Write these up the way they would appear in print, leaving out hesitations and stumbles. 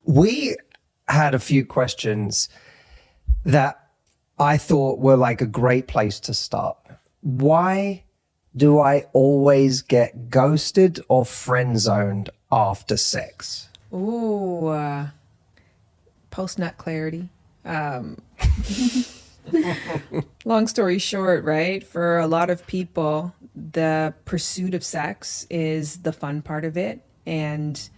We had a few questions that I thought were like a great place to start. Why do I always get ghosted or friend zoned after sex? Ooh, post-nut clarity. Long story short, right? For a lot of people, the pursuit of sex is the fun part of it. And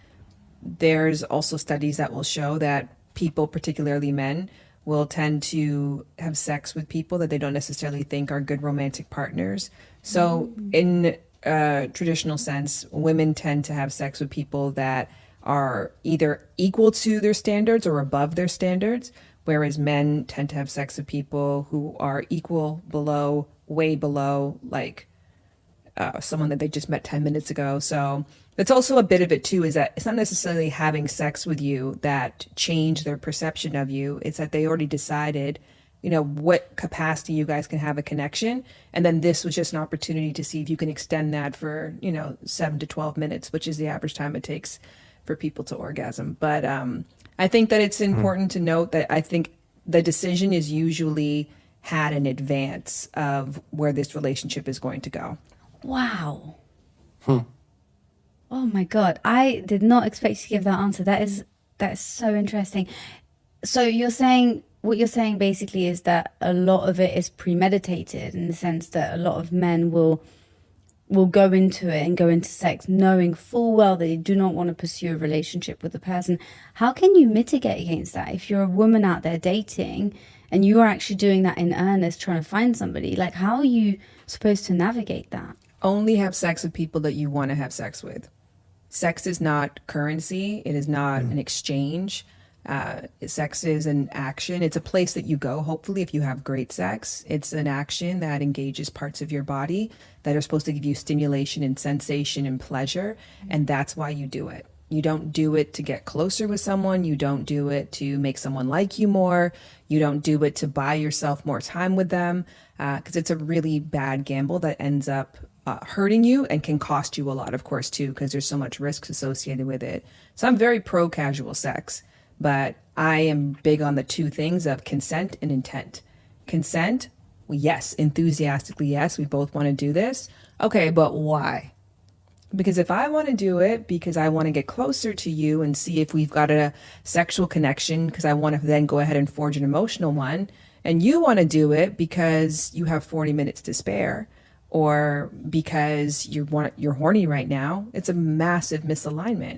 there's also studies that will show that people, particularly men, will tend to have sex with people that they don't necessarily think are good romantic partners. So, in a traditional sense, women tend to have sex with people that are either equal to their standards or above their standards, whereas men tend to have sex with people who are equal, below, way below, like someone that they just met 10 minutes ago. So that's also a bit of it too, is that it's not necessarily having sex with you that change their perception of you. It's that they already decided, what capacity you guys can have a connection. And then this was just an opportunity to see if you can extend that for, 7 to 12 minutes, which is the average time it takes for people to orgasm. But I think that it's important to note that I think the decision is usually had in advance of where this relationship is going to go. Wow. Oh my God. I did not expect you to give that answer. That is so interesting. So what you're saying basically is that a lot of it is premeditated, in the sense that a lot of men will go into it and go into sex knowing full well that they do not want to pursue a relationship with the person. How can you mitigate against that if you're a woman out there dating and you are actually doing that in earnest, trying to find somebody? Like, how are you supposed to navigate that? Only have sex with people that you want to have sex with. Sex is not currency. It is not an exchange. Sex is an action. It's a place that you go, hopefully, if you have great sex. It's an action that engages parts of your body that are supposed to give you stimulation and sensation and pleasure. And that's why you do it. You don't do it to get closer with someone. You don't do it to make someone like you more. You don't do it to buy yourself more time with them, because it's a really bad gamble that ends up hurting you and can cost you a lot, of course, too, because there's so much risks associated with it. So I'm very pro casual sex, but I am big on the two things of consent and intent. Consent, well, yes, enthusiastically, yes, we both want to do this. Okay, but why? Because if I want to do it because I want to get closer to you and see if we've got a sexual connection, because I want to then go ahead and forge an emotional one, and you want to do it because you have 40 minutes to spare, or because you're horny right now, it's a massive misalignment.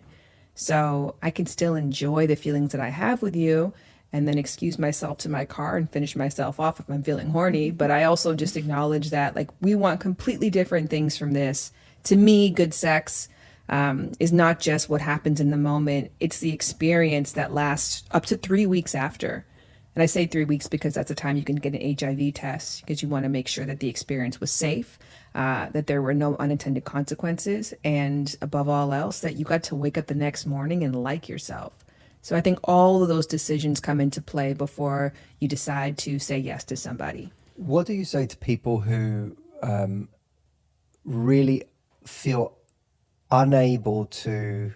So I can still enjoy the feelings that I have with you and then excuse myself to my car and finish myself off if I'm feeling horny. But I also just acknowledge that, like, we want completely different things from this. To me, good sex is not just what happens in the moment. It's the experience that lasts up to 3 weeks after. And I say 3 weeks because that's the time you can get an HIV test, because you want to make sure that the experience was safe, that there were no unintended consequences, and above all else, that you got to wake up the next morning and like yourself. So I think all of those decisions come into play before you decide to say yes to somebody. What do you say to people who really feel unable to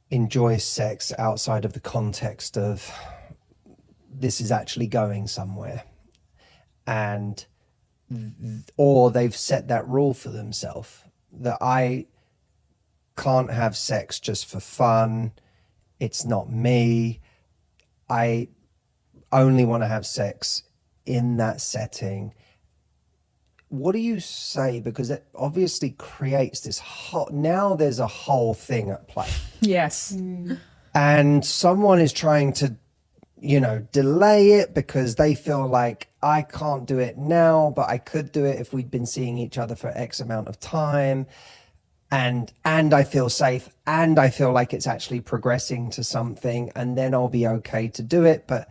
enjoy sex outside of the context of this is actually going somewhere, and or they've set that rule for themselves that I can't have sex just for fun, it's not me, I only want to have sex in that setting? What do you say? Because it obviously creates this now there's a whole thing at play. Yes. And someone is trying to, delay it because they feel like I can't do it now, but I could do it if we'd been seeing each other for X amount of time. And I feel safe, and I feel like it's actually progressing to something, and then I'll be okay to do it. But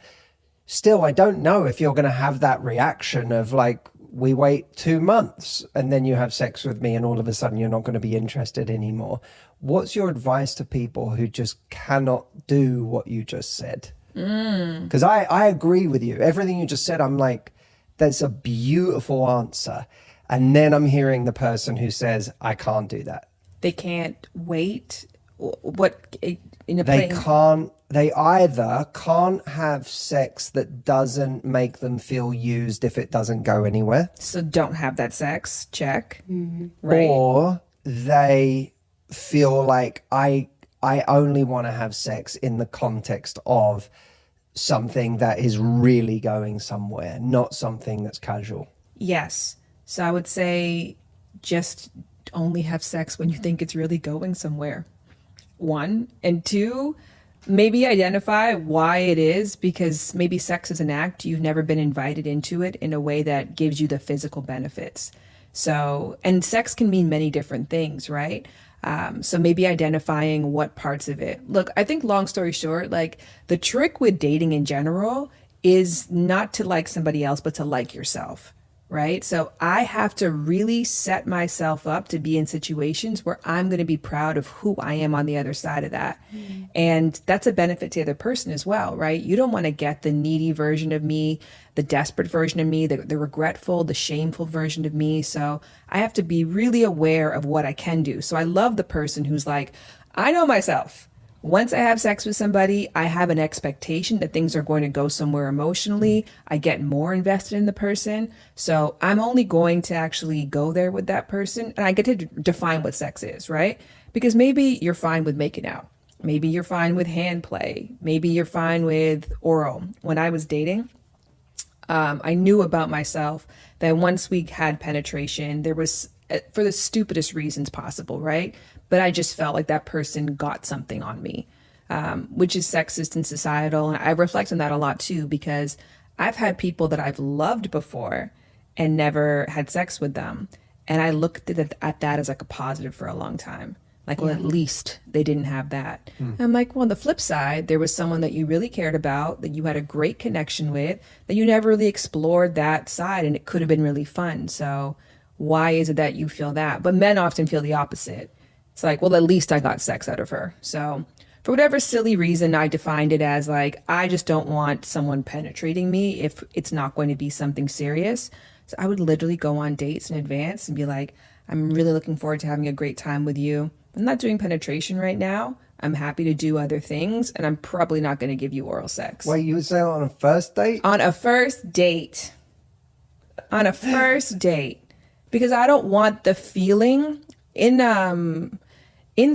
still, I don't know if you're going to have that reaction of like, we wait 2 months and then you have sex with me and all of a sudden you're not going to be interested anymore. What's your advice to people who just cannot do what you just said? Because I agree with you. Everything you just said, I'm like, that's a beautiful answer. And then I'm hearing the person who says, I can't do that. They can't wait. in a They play. they either can't have sex that doesn't make them feel used if it doesn't go anywhere, So don't have that sex. Check. Right. or they feel like I only want to have sex in the context of something that is really going somewhere, not something that's casual. Yes. So I would say just only have sex when you think it's really going somewhere. One. And two, maybe identify why it is, because maybe sex is an act. You've never been invited into it in a way that gives you the physical benefits. So, and sex can mean many different things, right? So maybe identifying what parts of it. Look, I think long story short, like the trick with dating in general is not to like somebody else, but to like yourself, right? So I have to really set myself up to be in situations where I'm going to be proud of who I am on the other side of that. And that's a benefit to the other person as well, right? You don't want to get the needy version of me, the desperate version of me, the regretful, the shameful version of me. So I have to be really aware of what I can do. So I love the person who's like, I know myself. Once I have sex with somebody, I have an expectation that things are going to go somewhere emotionally. I get more invested in the person. So I'm only going to actually go there with that person. And I get to define what sex is, right? Because maybe you're fine with making out. Maybe you're fine with hand play. Maybe you're fine with oral. When I was dating, I knew about myself that once we had penetration, there was, for the stupidest reasons possible, right? But I just felt like that person got something on me, which is sexist and societal. And I reflect on that a lot too, because I've had people that I've loved before and never had sex with them. And I looked at that as like a positive for a long time. Like, well, at least they didn't have that. I'm like, well, on the flip side, there was someone that you really cared about, that you had a great connection with, that you never really explored that side, and it could have been really fun. So why is it that you feel that? But men often feel the opposite. It's like, well, at least I got sex out of her. So for whatever silly reason, I defined it as like, I just don't want someone penetrating me if it's not going to be something serious. So I would literally go on dates in advance and be like, I'm really looking forward to having a great time with you. I'm not doing penetration right now. I'm happy to do other things, and I'm probably not going to give you oral sex. Wait, you would say on a first date? On a first date. On a first date. Because I don't want the feeling in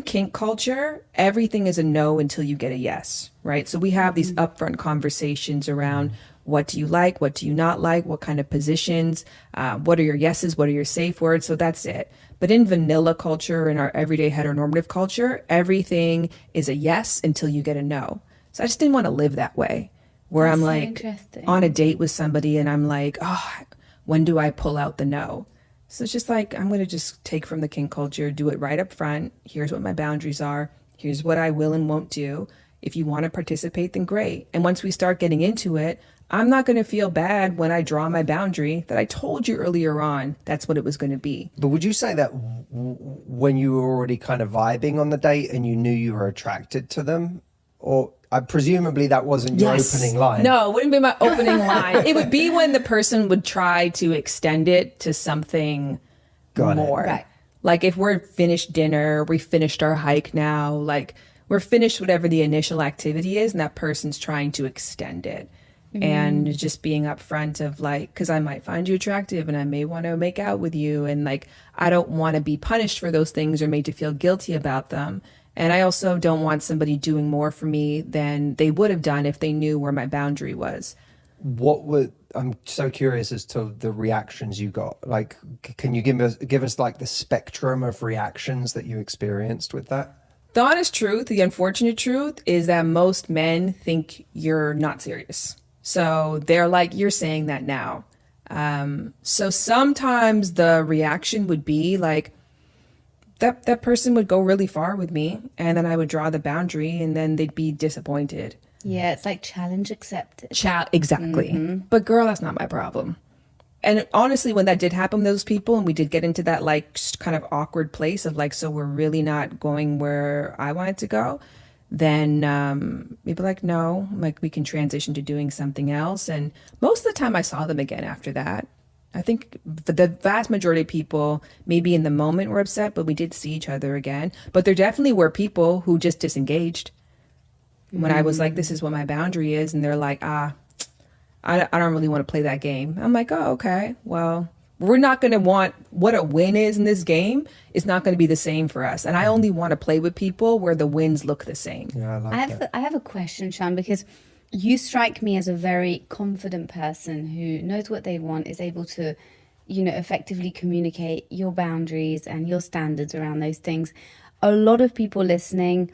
kink culture, everything is a no until you get a yes, right? So we have these upfront conversations around what do you like, what do you not like, what kind of positions, what are your yeses, what are your safe words. So that's it. But in vanilla culture, in our everyday heteronormative culture, everything is a yes until you get a no. So I just didn't want to live that way, where That's I'm so like interesting. on a date with somebody and I'm like, oh, when do I pull out the no? So it's just like, I'm going to just take from the kink culture, do it right up front. Here's what my boundaries are. Here's what I will and won't do. If you want to participate, then great. And once we start getting into it, I'm not going to feel bad when I draw my boundary that I told you earlier on. That's what it was going to be. But would you say that when you were already kind of vibing on the date and you knew you were attracted to them, or presumably that wasn't your opening line? No, it wouldn't be my opening line. It would be when the person would try to extend it to something more. Right. Like if we're finished dinner, we finished our hike now, like we're finished whatever the initial activity is, and that person's trying to extend it. And just being upfront of like, because I might find you attractive and I may want to make out with you. And like, I don't want to be punished for those things or made to feel guilty about them. And I also don't want somebody doing more for me than they would have done if they knew where my boundary was. I'm so curious as to the reactions you got. Like, can you give us like the spectrum of reactions that you experienced with that? The honest truth, the unfortunate truth is that most men think you're not serious. So they're like, you're saying that now. So sometimes the reaction would be like, that person would go really far with me, and then I would draw the boundary, and then they'd be disappointed. Yeah, it's like challenge accepted. Exactly. But girl, that's not my problem. And honestly, when that did happen with those people, and we did get into that like kind of awkward place of like, so we're really not going where I wanted to go, then we'd be like, no, like we can transition to doing something else. And most of the time I saw them again after that. I think the vast majority of people, maybe in the moment were upset, but we did see each other again. But there definitely were people who just disengaged. When I was like, this is what my boundary is, and they're like, I don't really want to play that game. I'm like, oh, okay. Well, we're not going to want what a win is in this game. It's not going to be the same for us. And I only want to play with people where the wins look the same. Yeah, I like that. I have a question, Shan, because you strike me as a very confident person who knows what they want, is able to, effectively communicate your boundaries and your standards around those things. A lot of people listening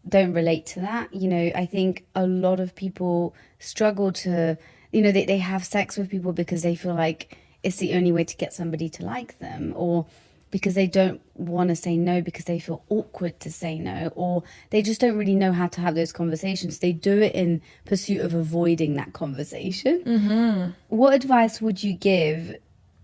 don't relate to that. I think a lot of people struggle to, they have sex with people because they feel like it's the only way to get somebody to like them, or because they don't want to say no because they feel awkward to say no, or they just don't really know how to have those conversations. They do it in pursuit of avoiding that conversation. Mm-hmm. What advice would you give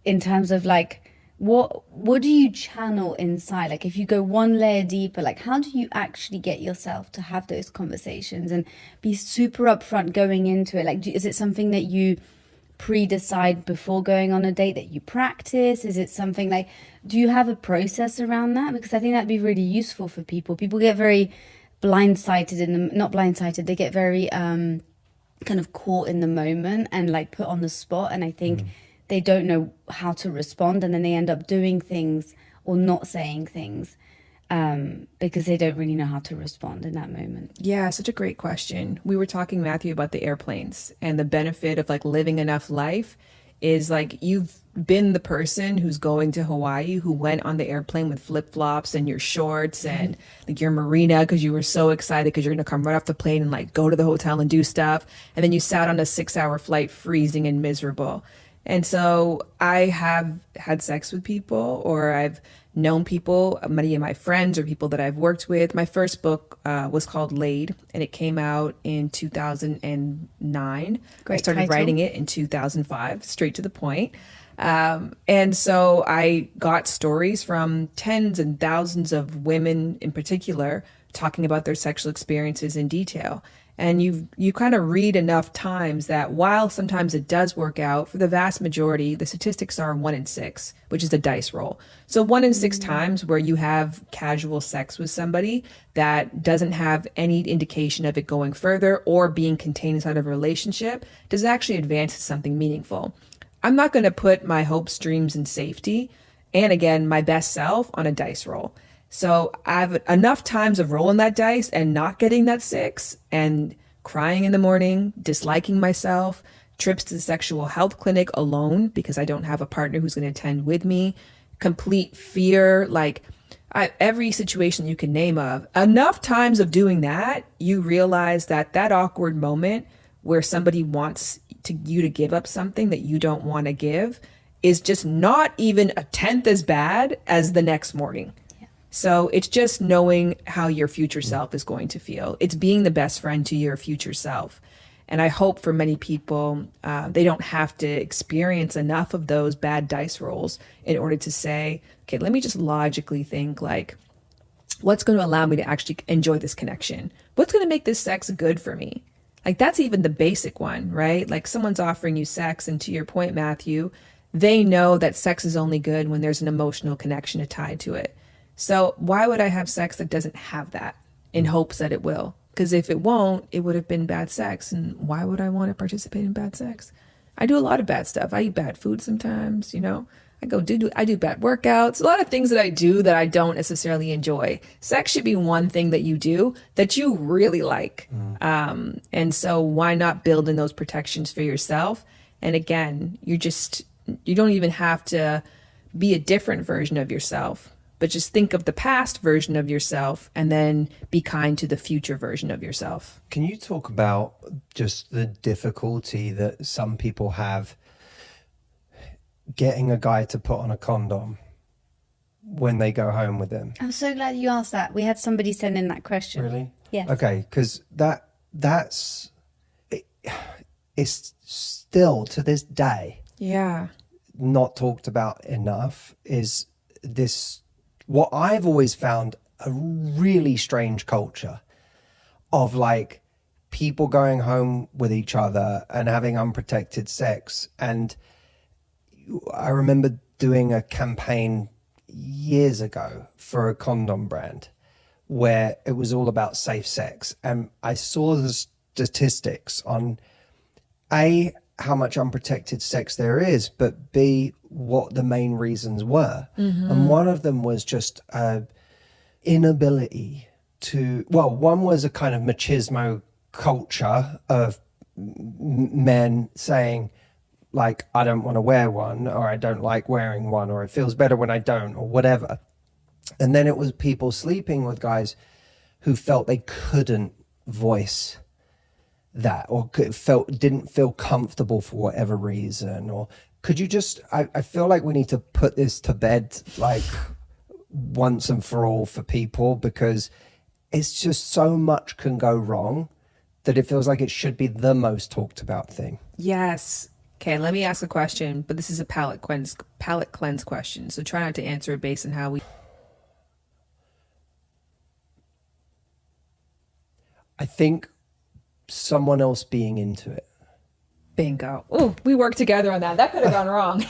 in terms of like, what do you channel inside? Like if you go one layer deeper, like how do you actually get yourself to have those conversations and be super upfront going into it? Like, is it something that you pre-decide before going on a date, that you practice? Is it something like, do you have a process around that? Because I think that'd be really useful for people. People get very blindsided not blindsided, they get very kind of caught in the moment and like put on the spot. And I think they don't know how to respond, and then they end up doing things or not saying things because they don't really know how to respond in that moment. Yeah, such a great question. We were talking, Matthew, about the airplanes, and the benefit of like living enough life is like you've been the person who's going to Hawaii who went on the airplane with flip-flops and your shorts and like your marina because you were so excited because you're going to come right off the plane and like go to the hotel and do stuff. And then you sat on a 6-hour flight freezing and miserable. And so I have had sex with people, or I've known people, many of my friends or people that I've worked with. My first book was called Laid, and it came out in 2009. Great I started title. writing it in 2005, straight to the point. And so I got stories from tens and thousands of women in particular talking about their sexual experiences in detail. And you kind of read enough times that while sometimes it does work out, for the vast majority, the statistics are 1 in 6, which is a dice roll. So 1 in 6 times where you have casual sex with somebody that doesn't have any indication of it going further or being contained inside of a relationship does actually advance to something meaningful. I'm not going to put my hopes, dreams, and safety, and again, my best self on a dice roll. So I've enough times of rolling that dice and not getting that 6 and crying in the morning, disliking myself, trips to the sexual health clinic alone because I don't have a partner who's going to attend with me, complete fear, like every situation you can name of. Enough times of doing that, you realize that that awkward moment where somebody wants you to give up something that you don't want to give is just not even a tenth as bad as the next morning. So it's just knowing how your future self is going to feel. It's being the best friend to your future self. And I hope for many people, they don't have to experience enough of those bad dice rolls in order to say, okay, let me just logically think like, what's going to allow me to actually enjoy this connection? What's going to make this sex good for me? Like that's even the basic one, right? Like someone's offering you sex, and to your point, Matthew, they know that sex is only good when there's an emotional connection tied to it. So why would I have sex that doesn't have that in hopes that it will? Because if it won't, it would have been bad sex. And why would I want to participate in bad sex? I do a lot of bad stuff. I eat bad food sometimes, I do bad workouts, a lot of things that I do that I don't necessarily enjoy. Sex should be one thing that you do that you really like. And so why not build in those protections for yourself? And again, you don't even have to be a different version of yourself, but just think of the past version of yourself and then be kind to the future version of yourself. Can you talk about just the difficulty that some people have getting a guy to put on a condom when they go home with them? I'm so glad you asked that. We had somebody send in that question. Really? Yes. Okay, because it's still to this day not talked about enough. Is this what I've always found a really strange culture of like people going home with each other and having unprotected sex. And I remember doing a campaign years ago for a condom brand where it was all about safe sex. And I saw the statistics on A, how much unprotected sex there is, but B, what the main reasons were. And one of them was just inability to, well, one was a kind of machismo culture of men saying, like, I don't want to wear one, or I don't like wearing one, or it feels better when I don't, or whatever. And then it was people sleeping with guys who felt they couldn't voice that, or didn't feel comfortable for whatever reason. Or could you just, I feel like we need to put this to bed, like, once and for all for people, because it's just so much can go wrong that it feels like it should be the most talked about thing. Yes. Okay, let me ask a question, but this is a palate cleanse question. So try not to answer it based on how we... I think someone else being into it. Bingo. Oh, we worked together on that. That could have gone wrong.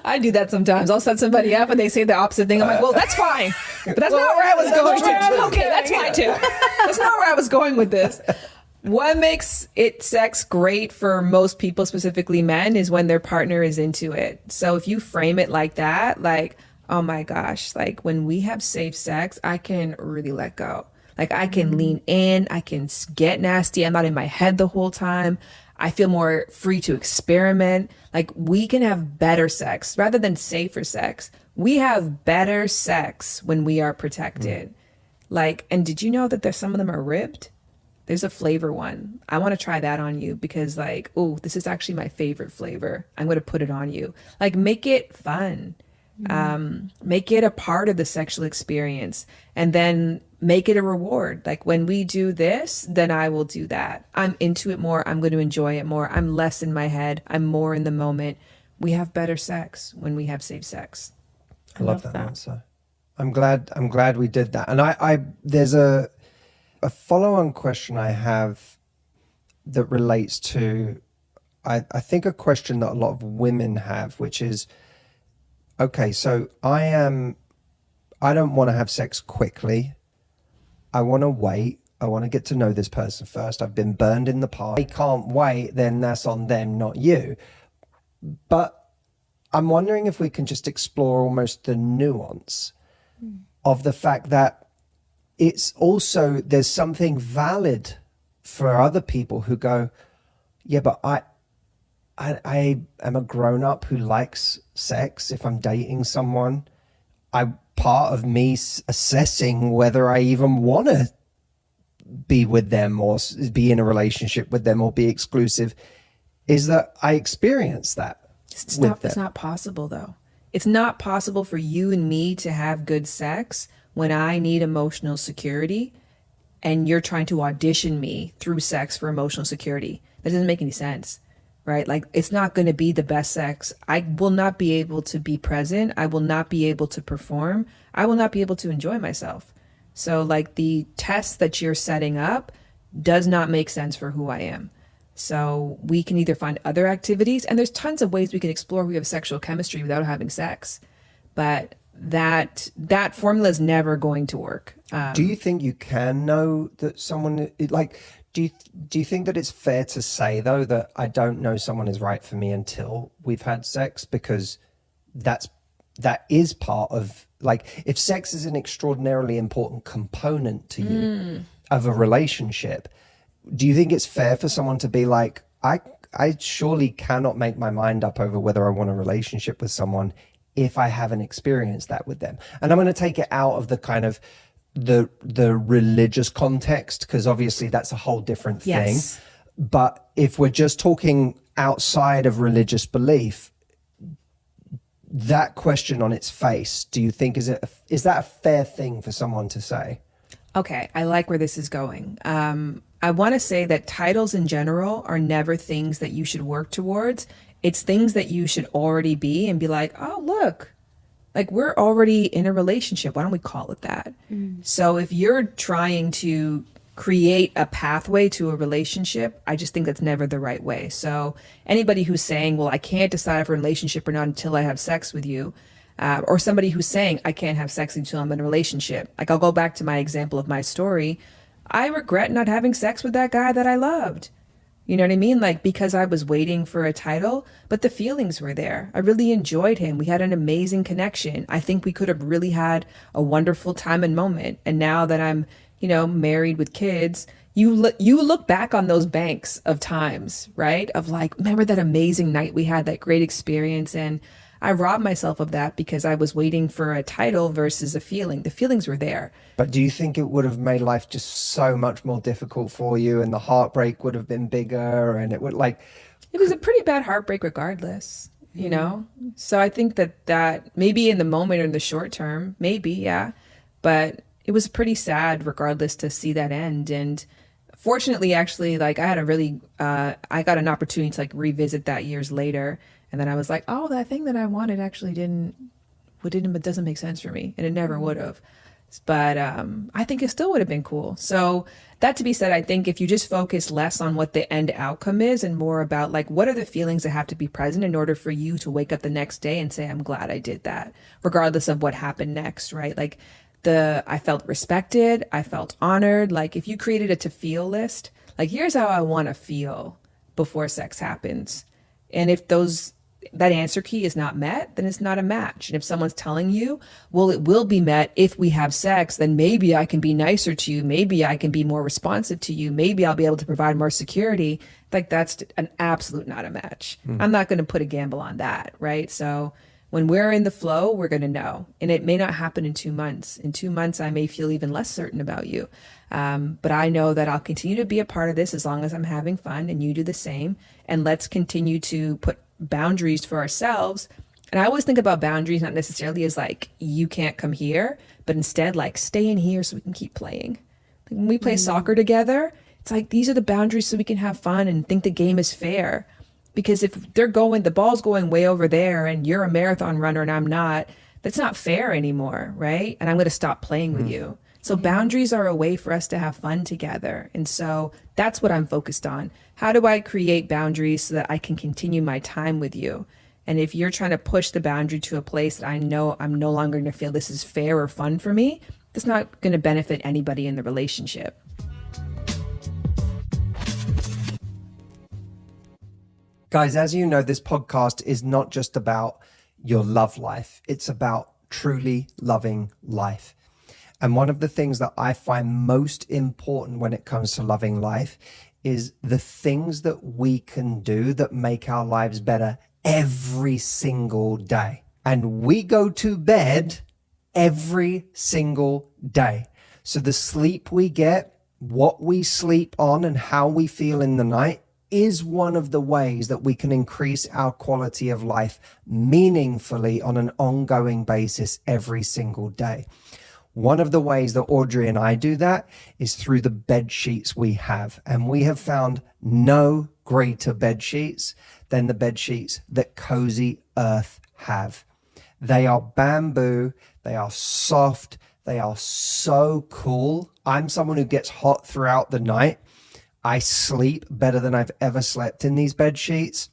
I do that sometimes. I'll set somebody up and they say the opposite thing. I'm like, well, that's fine. But that's not where I was going to. Okay, that's fine too. That's not where I was going with this. What makes it sex great for most people, specifically men, is when their partner is into it. So if you frame it like that, like, oh my gosh, like when we have safe sex, I can really let go. Like I can lean in, I can get nasty. I'm not in my head the whole time. I feel more free to experiment. Like we can have better sex rather than safer sex. We have better sex when we are protected. Like, and did you know that there's some of them are ribbed? There's a flavor one. I want to try that on you because like, oh, this is actually my favorite flavor. I'm going to put it on you. Like make it fun. Make it a part of the sexual experience, and then make it a reward. Like when we do this, then I will do that. I'm into it more. I'm going to enjoy it more. I'm less in my head. I'm more in the moment. We have better sex when we have safe sex. I love that answer. I'm glad we did that. And I there's a follow-on question I have that relates to, I think a question that a lot of women have, which is, okay, so I don't want to have sex quickly. I want to wait. I want to get to know this person first. I've been burned in the past. I can't wait, then that's on them, not you. But I'm wondering if we can just explore almost the nuance of the fact that it's also, there's something valid for other people who go, yeah, but I am a grown-up who likes sex. If I'm dating someone, part of me assessing whether I even want to be with them or be in a relationship with them or be exclusive is that I experience that. It's not possible though. It's not possible for you and me to have good sex when I need emotional security and you're trying to audition me through sex for emotional security. That doesn't make any sense. Right? Like it's not going to be the best sex. I will not be able to be present. I will not be able to perform. I will not be able to enjoy myself. So like the test that you're setting up does not make sense for who I am. So we can either find other activities, and there's tons of ways we can explore we have sexual chemistry without having sex. But that formula is never going to work. Do you think you can know that someone, like, do you think that it's fair to say though that I don't know someone is right for me until we've had sex? Because that is part of, like, if sex is an extraordinarily important component to you of a relationship, do you think it's fair for someone to be like, I surely cannot make my mind up over whether I want a relationship with someone if I haven't experienced that with them? And I'm going to take it out of the kind of the religious context, because obviously that's a whole different thing. Yes. But if we're just talking outside of religious belief, that question on its face, do you think is that a fair thing for someone to say? Okay, I like where this is going. I want to say that titles in general are never things that you should work towards. It's things that you should already be and be like, oh, look, like we're already in a relationship. Why don't we call it that? So if you're trying to create a pathway to a relationship, I just think that's never the right way. So anybody who's saying, well, I can't decide if a relationship or not until I have sex with you, or somebody who's saying, I can't have sex until I'm in a relationship. Like, I'll go back to my example of my story. I regret not having sex with that guy that I loved. You know what I mean? Like, because I was waiting for a title, but the feelings were there. I really enjoyed him. We had an amazing connection. I think we could have really had a wonderful time and moment. And now that I'm, married with kids, you look back on those banks of times, right? Of like, remember that amazing night we had, that great experience. And I robbed myself of that because I was waiting for a title versus a feeling. The feelings were there. But do you think it would have made life just so much more difficult for you, and the heartbreak would have been bigger, and it would It was a pretty bad heartbreak regardless, So I think that maybe in the moment or in the short term, maybe, yeah. But it was pretty sad regardless to see that end. And fortunately, actually, like, I had I got an opportunity to like revisit that years later. And then I was like, oh, that thing that I wanted actually it doesn't make sense for me. And it never would have. But I think it still would have been cool. So that to be said, I think if you just focus less on what the end outcome is and more about like, what are the feelings that have to be present in order for you to wake up the next day and say, I'm glad I did that, regardless of what happened next, right? Like I felt respected. I felt honored. Like, if you created a to feel list, like, here's how I want to feel before sex happens. And if that answer key is not met, then it's not a match. And if someone's telling you, well, it will be met if we have sex, then maybe I can be nicer to you. Maybe I can be more responsive to you. Maybe I'll be able to provide more security. Like, that's an absolute not a match. I'm not going to put a gamble on that, right? So when we're in the flow, we're going to know. And it may not happen in 2 months. In 2 months, I may feel even less certain about you. But I know that I'll continue to be a part of this as long as I'm having fun, and you do the same. And let's continue to put boundaries for ourselves. And I always think about boundaries not necessarily as like, you can't come here, but instead like, stay in here so we can keep playing. Like, when we play soccer together, it's like, these are the boundaries so we can have fun and think the game is fair. Because if the ball's going way over there and you're a marathon runner and I'm not, that's not fair anymore, right? And I'm going to stop playing with you. So boundaries are a way for us to have fun together. And so that's what I'm focused on. How do I create boundaries so that I can continue my time with you? And if you're trying to push the boundary to a place that I know I'm no longer going to feel this is fair or fun for me, that's not going to benefit anybody in the relationship. Guys, as you know, this podcast is not just about your love life. It's about truly loving life. And one of the things that I find most important when it comes to loving life is the things that we can do that make our lives better every single day. And we go to bed every single day. So the sleep we get, what we sleep on, and how we feel in the night is one of the ways that we can increase our quality of life meaningfully on an ongoing basis every single day. One of the ways that Audrey and I do that is through the bed sheets we have. And we have found no greater bed sheets than the bed sheets that Cozy Earth have. They are bamboo. They are soft. They are so cool. I'm someone who gets hot throughout the night. I sleep better than I've ever slept in these bed sheets.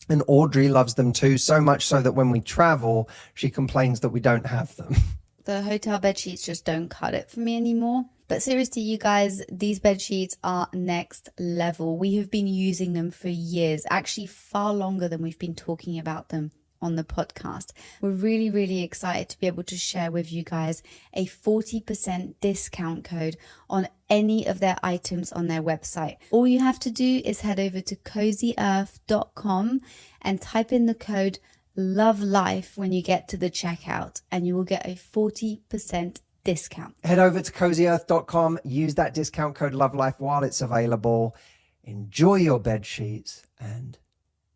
And Audrey loves them too, so much so that when we travel, she complains that we don't have them. The hotel bed sheets just don't cut it for me anymore. But seriously, you guys, these bed sheets are next level. We have been using them for years, actually far longer than we've been talking about them on the podcast. We're really, really excited to be able to share with you guys a 40% discount code on any of their items on their website. All you have to do is head over to cozyearth.com and type in the code Love Life when you get to the checkout, and you will get a 40% discount. Head over to cozyearth.com, use that discount code Love Life while it's available. Enjoy your bed sheets and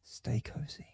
stay cozy.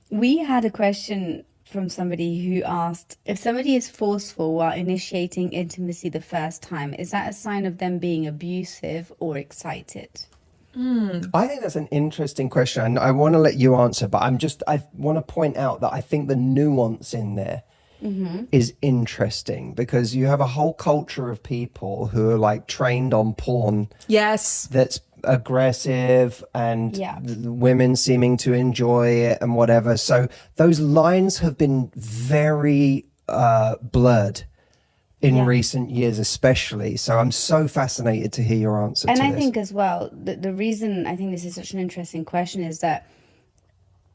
We had a question from somebody who asked, if somebody is forceful while initiating intimacy the first time, is that a sign of them being abusive or excited? I think that's an interesting question. And I want to let you answer, but I want to point out that I think the nuance in there is interesting, because you have a whole culture of people who are like trained on porn. Yes. That's aggressive and Yeah. the women seeming to enjoy it and whatever. So those lines have been very blurred in Yeah. recent years, especially. So I'm so fascinated to hear your answer And to I this. think as well, the reason I think this is such an interesting question is that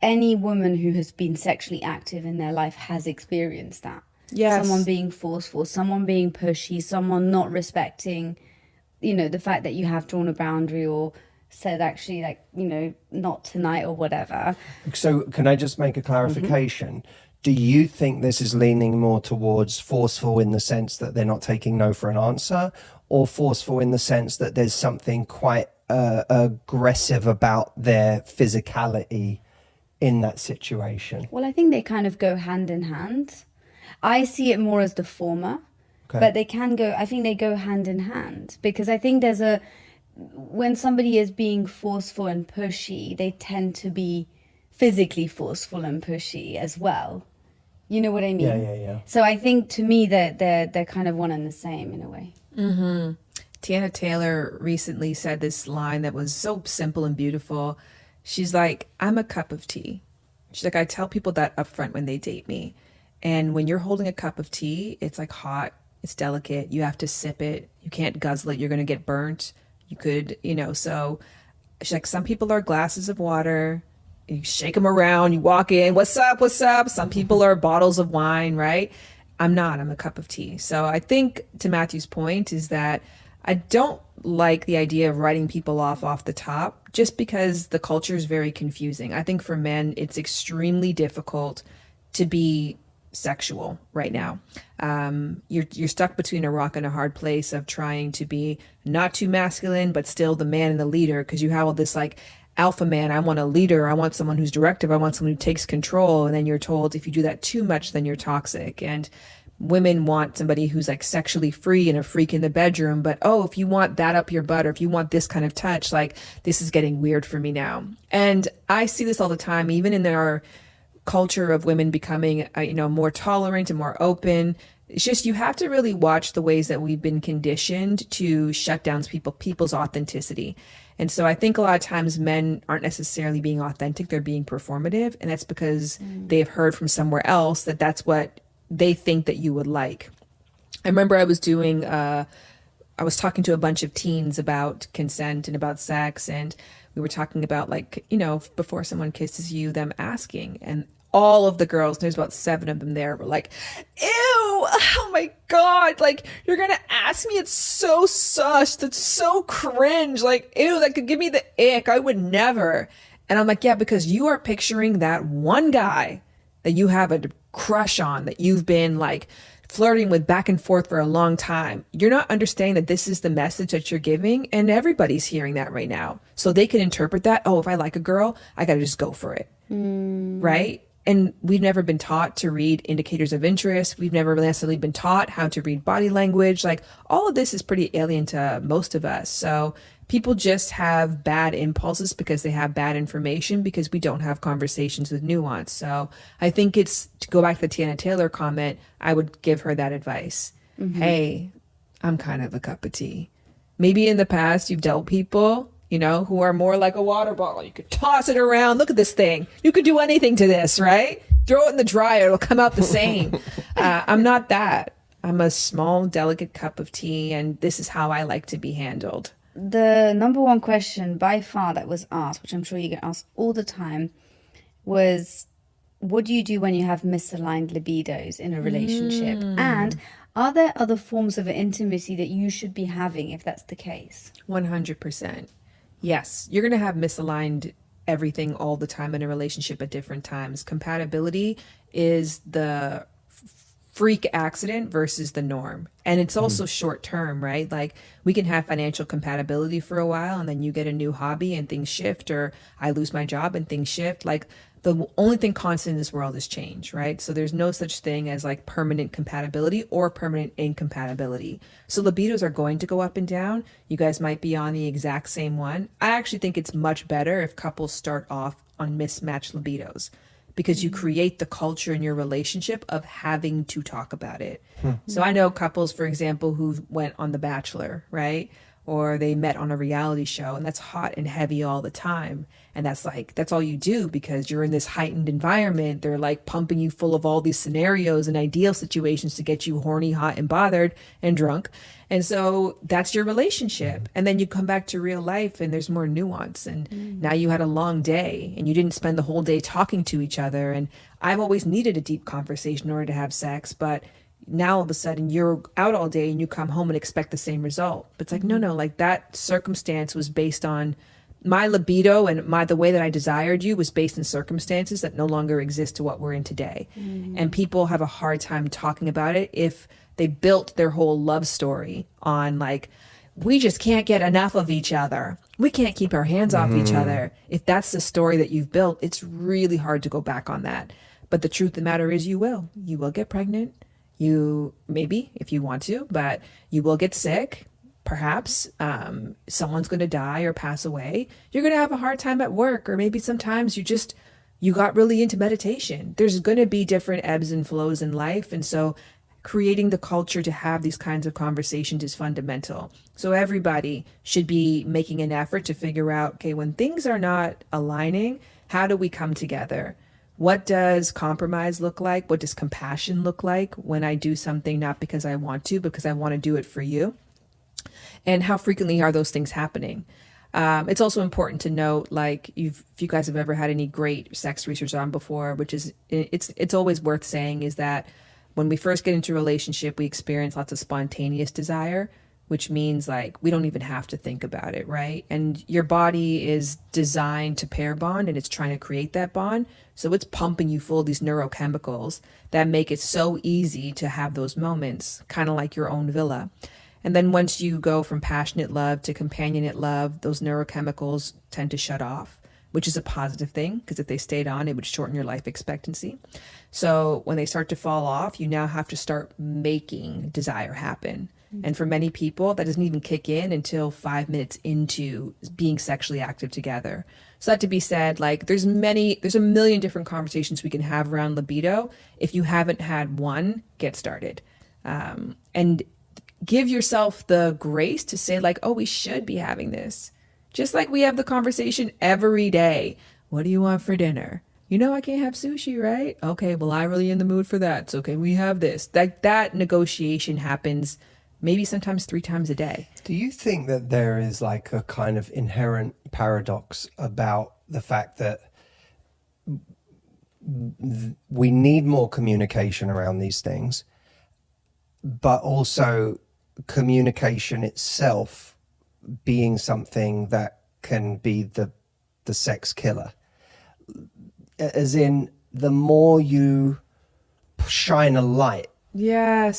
any woman who has been sexually active in their life has experienced that. Yes. Someone being forceful, someone being pushy, someone not respecting, the fact that you have drawn a boundary or said actually like, not tonight or whatever. So can I just make a clarification? Do you think this is leaning more towards forceful in the sense that they're not taking no for an answer, or forceful in the sense that there's something quite aggressive about their physicality in that situation? Well, I think they kind of go hand in hand. I see it more as the former, Okay. but I think they go hand in hand, because I think when somebody is being forceful and pushy, they tend to be physically forceful and pushy as well. You know what I mean? Yeah. So I think to me that they're kind of one and the same in a way. Tiana Taylor recently said this line that was so simple and beautiful. She's like, I'm a cup of tea. She's like, I tell people that up front when they date me. And when you're holding a cup of tea, it's like hot, it's delicate. You have to sip it. You can't guzzle it. You're going to get burnt. You could, so she's like, some people are glasses of water. You shake them around. You walk in. What's up? What's up? Some people are bottles of wine, right? I'm a cup of tea. So I think to Matthew's point is that I don't like the idea of writing people off the top, just because the culture is very confusing. I think for men, it's extremely difficult to be sexual right now. You're stuck between a rock and a hard place of trying to be not too masculine, but still the man and the leader, because you have all this like alpha man. I want a leader. I want someone who's directive. I want someone who takes control. And then you're told if you do that too much, then you're toxic. And women want somebody who's like sexually free and a freak in the bedroom. But, if you want that up your butt, or if you want this kind of touch, like this is getting weird for me now. And I see this all the time, even in our culture of women becoming, more tolerant and more open. It's just, you have to really watch the ways that we've been conditioned to shut down people's authenticity. And so I think a lot of times men aren't necessarily being authentic, they're being performative. And that's because they've heard from somewhere else that that's what they think that you would like. I remember I was talking to a bunch of teens about consent and about sex. And we were talking about before someone kisses you, them asking, and all of the girls, there's about 7 of them there, were like, ew, oh my God, like, you're going to ask me? It's so sus. That's so cringe. Like, ew, that could give me the ick. I would never. And I'm like, yeah, because you are picturing that one guy that you have a crush on, that you've been like flirting with back and forth for a long time. You're not understanding that this is the message that you're giving, and everybody's hearing that right now. So they can interpret that, if I like a girl, I got to just go for it. Right? And we've never been taught to read indicators of interest. We've never necessarily been taught how to read body language. Like, all of this is pretty alien to most of us. So people just have bad impulses because they have bad information, because we don't have conversations with nuance. So I think it's, to go back to the Tiana Taylor comment, I would give her that advice. Hey, I'm kind of a cup of tea. Maybe in the past you've dealt people, who are more like a water bottle. You could toss it around. Look at this thing. You could do anything to this, right? Throw it in the dryer. It'll come out the same. I'm not that. I'm a small, delicate cup of tea, and this is how I like to be handled. The number one question by far that was asked, which I'm sure you get asked all the time, was, what do you do when you have misaligned libidos in a relationship? And are there other forms of intimacy that you should be having if that's the case? 100%. Yes, you're going to have misaligned everything all the time in a relationship at different times. Compatibility is the freak accident versus the norm. And it's also short term, right? Like, we can have financial compatibility for a while, and then you get a new hobby and things shift, or I lose my job and things shift. Like, the only thing constant in this world is change, right? So there's no such thing as like permanent compatibility or permanent incompatibility. So libidos are going to go up and down. You guys might be on the exact same one. I actually think it's much better if couples start off on mismatched libidos, because you create the culture in your relationship of having to talk about it. So I know couples, for example, who went on The Bachelor, right? or they met on a reality show, and that's hot and heavy all the time. And that's all you do because you're in this heightened environment. They're like pumping you full of all these scenarios and ideal situations to get you horny, hot, and bothered and drunk. And so that's your relationship. And then you come back to real life and there's more nuance. And now you had a long day and you didn't spend the whole day talking to each other. And I've always needed a deep conversation in order to have sex, but now all of a sudden you're out all day and you come home and expect the same result. But it's like, no, like that circumstance was based on my libido, and the way that I desired you was based in circumstances that no longer exist to what we're in today. And people have a hard time talking about it if they built their whole love story on like, we just can't get enough of each other. We can't keep our hands off each other. If that's the story that you've built, it's really hard to go back on that. But the truth of the matter is you will get pregnant. You maybe if you want to, but you will get sick. Perhaps someone's going to die or pass away. You're going to have a hard time at work, or maybe sometimes you got really into meditation. There's going to be different ebbs and flows in life. And so creating the culture to have these kinds of conversations is fundamental. So everybody should be making an effort to figure out, okay, when things are not aligning, how do we come together? What does compromise look like? What does compassion look like when I do something not because I want to, but because I want to do it for you? And how frequently are those things happening? It's also important to note, like, if you guys have ever had any great sex research on before, which is, it's always worth saying, is that when we first get into a relationship, we experience lots of spontaneous desire, which means like we don't even have to think about it, right? And your body is designed to pair bond and it's trying to create that bond. So it's pumping you full of these neurochemicals that make it so easy to have those moments, kind of like your own villa. And then once you go from passionate love to companionate love, those neurochemicals tend to shut off, which is a positive thing because if they stayed on, it would shorten your life expectancy. So when they start to fall off, you now have to start making desire happen. And for many people, that doesn't even kick in until 5 minutes into being sexually active together. So that to be said, like there's a million different conversations we can have around libido. If you haven't had one, get started. And give yourself the grace to say like, oh, we should be having this. Just like we have the conversation every day. What do you want for dinner? You know, I can't have sushi, right? Okay, well, I'm really in the mood for that. So can we have this? That negotiation happens maybe sometimes 3 times a day. Do you think that there is like a kind of inherent paradox about the fact that we need more communication around these things, but also communication itself being something that can be the sex killer? As in, the more you shine a light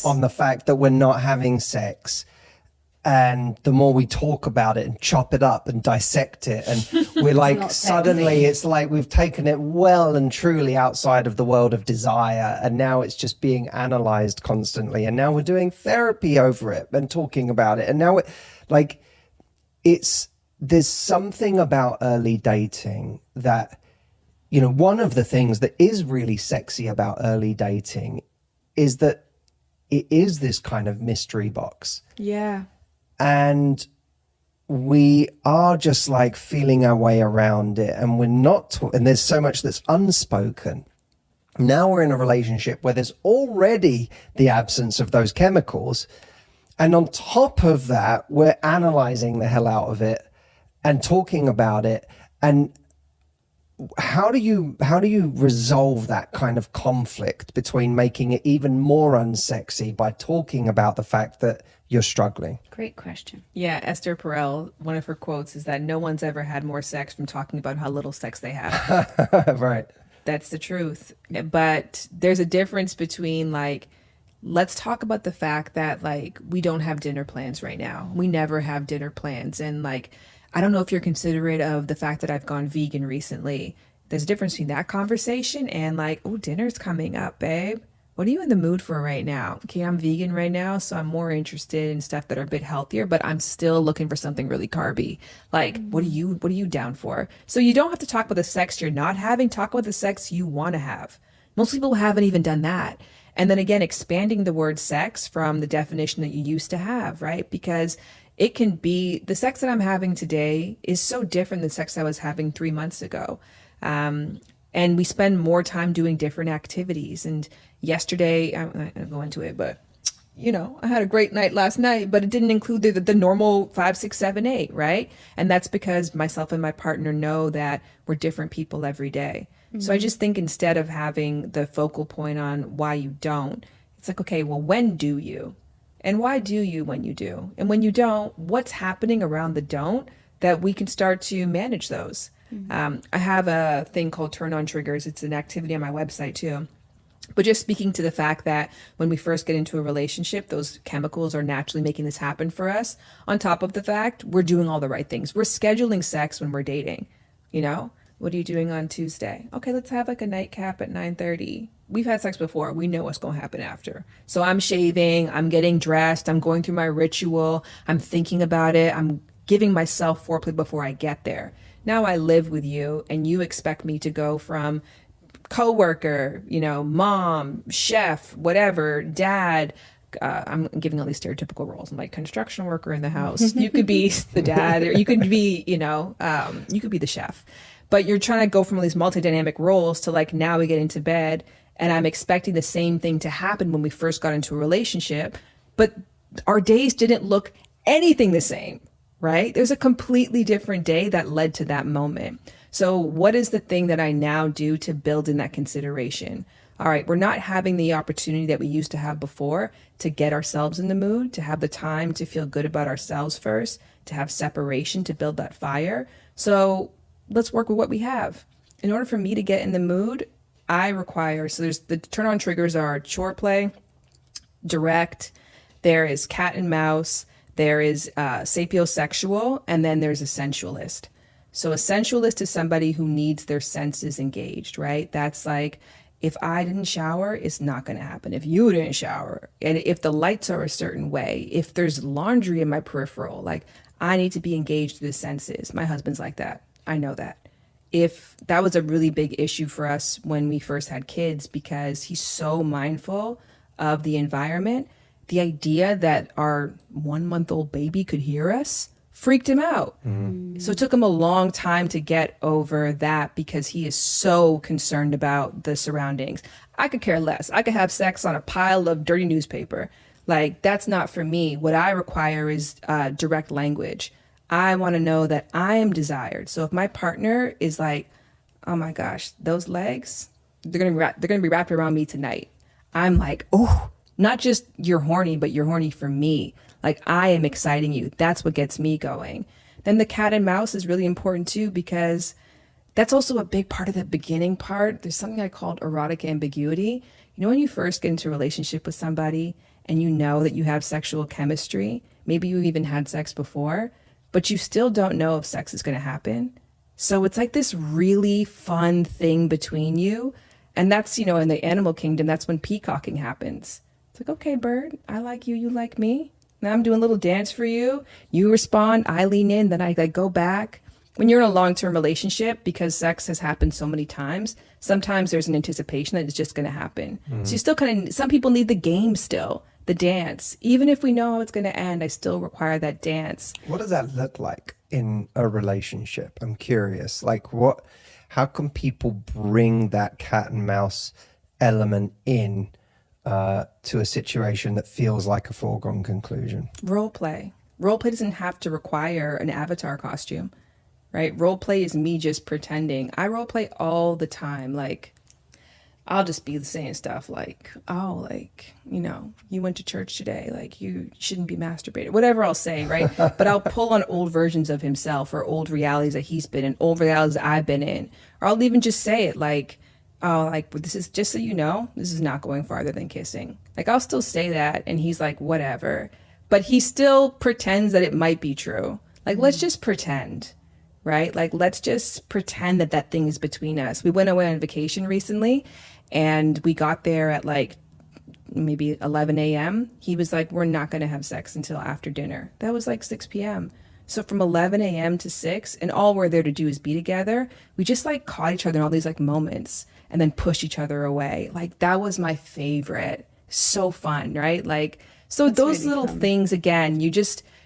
on the fact that we're not having sex, and the more we talk about it and chop it up and dissect it, and we're like, suddenly it's like we've taken it well and truly outside of the world of desire, and now it's just being analyzed constantly, and now we're doing therapy over it and talking about it, and now there's something about early dating that, you know, one of the things that is really sexy about early dating is that it is this kind of mystery box. Yeah. And we are just like feeling our way around it, and we're not, and there's so much that's unspoken. Now we're in a relationship where there's already the absence of those chemicals. And on top of that, we're analyzing the hell out of it and talking about it. And how do you resolve that kind of conflict between making it even more unsexy by talking about the fact that you're struggling? Great question. Yeah, Esther Perel, one of her quotes is that no one's ever had more sex from talking about how little sex they have. Right. That's the truth. But there's a difference between like, let's talk about the fact that like we don't have dinner plans right now. We never have dinner plans. And like, I don't know if you're considerate of the fact that I've gone vegan recently. There's a difference between that conversation and like, oh, dinner's coming up, babe. What are you in the mood for right now? Okay, I'm vegan right now, so I'm more interested in stuff that are a bit healthier, but I'm still looking for something really carby. Like, what are you down for? So you don't have to talk about the sex you're not having. Talk about the sex you want to have. Most people haven't even done that. And then again, expanding the word sex from the definition that you used to have, right? Because It can be the sex that I'm having today is so different than sex I was having 3 months ago. And we spend more time doing different activities. And yesterday, I'm not going to go into it, but I had a great night last night, but it didn't include the normal 5, 6, 7, 8, right? And that's because myself and my partner know that we're different people every day. So I just think instead of having the focal point on why you don't, it's like, okay, well, when do you? And why do you when you do? And when you don't, what's happening around the don't that we can start to manage those? I have a thing called Turn On Triggers. It's an activity on my website too. But just speaking to the fact that when we first get into a relationship, those chemicals are naturally making this happen for us. On top of the fact, we're doing all the right things. We're scheduling sex when we're dating. What are you doing on Tuesday? Okay, let's have like a nightcap at 9:30. We've had sex before. We know what's going to happen after. So I'm shaving, I'm getting dressed, I'm going through my ritual, I'm thinking about it, I'm giving myself foreplay before I get there. Now I live with you and you expect me to go from coworker, mom, chef, whatever, dad. I'm giving all these stereotypical roles. I'm like construction worker in the house. You could be the dad, or you could be, you could be the chef. But you're trying to go from all these multi-dynamic roles to like now we get into bed and I'm expecting the same thing to happen when we first got into a relationship. But our days didn't look anything the same, right? There's a completely different day that led to that moment. So what is the thing that I now do to build in that consideration? All right, we're not having the opportunity that we used to have before to get ourselves in the mood, to have the time to feel good about ourselves first, to have separation, to build that fire. So let's work with what we have. In order for me to get in the mood, so there's the turn on triggers are chore play, direct, there is cat and mouse, there is sapiosexual, and then there's a sensualist. So a sensualist is somebody who needs their senses engaged, right? That's like, if I didn't shower, it's not going to happen. If you didn't shower, and if the lights are a certain way, if there's laundry in my peripheral, like I need to be engaged through the senses. My husband's like that. I know that. If that was a really big issue for us when we first had kids, because he's so mindful of the environment, the idea that our 1-month-old baby could hear us freaked him out. So it took him a long time to get over that because he is so concerned about the surroundings. I could care less. I could have sex on a pile of dirty newspaper. Like, that's not for me. What I require is direct language. I want to know that I am desired. So if my partner is like, oh my gosh, those legs, they're gonna be wrapped around me tonight. I'm like, oh, not just you're horny, but you're horny for me. Like, I am exciting you. That's what gets me going. Then the cat and mouse is really important too, because that's also a big part of the beginning part. There's something I called erotic ambiguity. When you first get into a relationship with somebody and you know that you have sexual chemistry, maybe you even had sex before, but you still don't know if sex is going to happen. So it's like this really fun thing between you. And that's, in the animal kingdom, that's when peacocking happens. It's like, okay, bird, I like you, you like me. Now I'm doing a little dance for you. You respond, I lean in, then I go back. When you're in a long-term relationship, because sex has happened so many times, sometimes there's an anticipation that it's just going to happen. So you still some people need the game still, the dance. Even if we know how it's going to end, I still require that dance. What does that look like in a relationship? I'm curious. Like, how can people bring that cat and mouse element in to a situation that feels like a foregone conclusion? Role play. Role play doesn't have to require an avatar costume, right? Role play is me just pretending. I role play all the time. Like, I'll just be saying stuff like, oh, like, you went to church today. Like, you shouldn't be masturbated. Whatever I'll say, right? But I'll pull on old versions of himself or old realities that he's been in, old realities that I've been in. Or I'll even just say it like, oh, like, this is just so you know, this is not going farther than kissing. Like, I'll still say that. And he's like, whatever. But he still pretends that it might be true. Like, let's just pretend, right? Like, let's just pretend that thing is between us. We went away on vacation recently and we got there at like maybe 11 a.m. He was like, we're not going to have sex until after dinner. That was like 6 p.m. So from 11 a.m. to 6, and all we're there to do is be together, we just like caught each other in all these like moments and then pushed each other away. Like, that was my favorite. So fun, right? Like, so that's those really little fun things, again,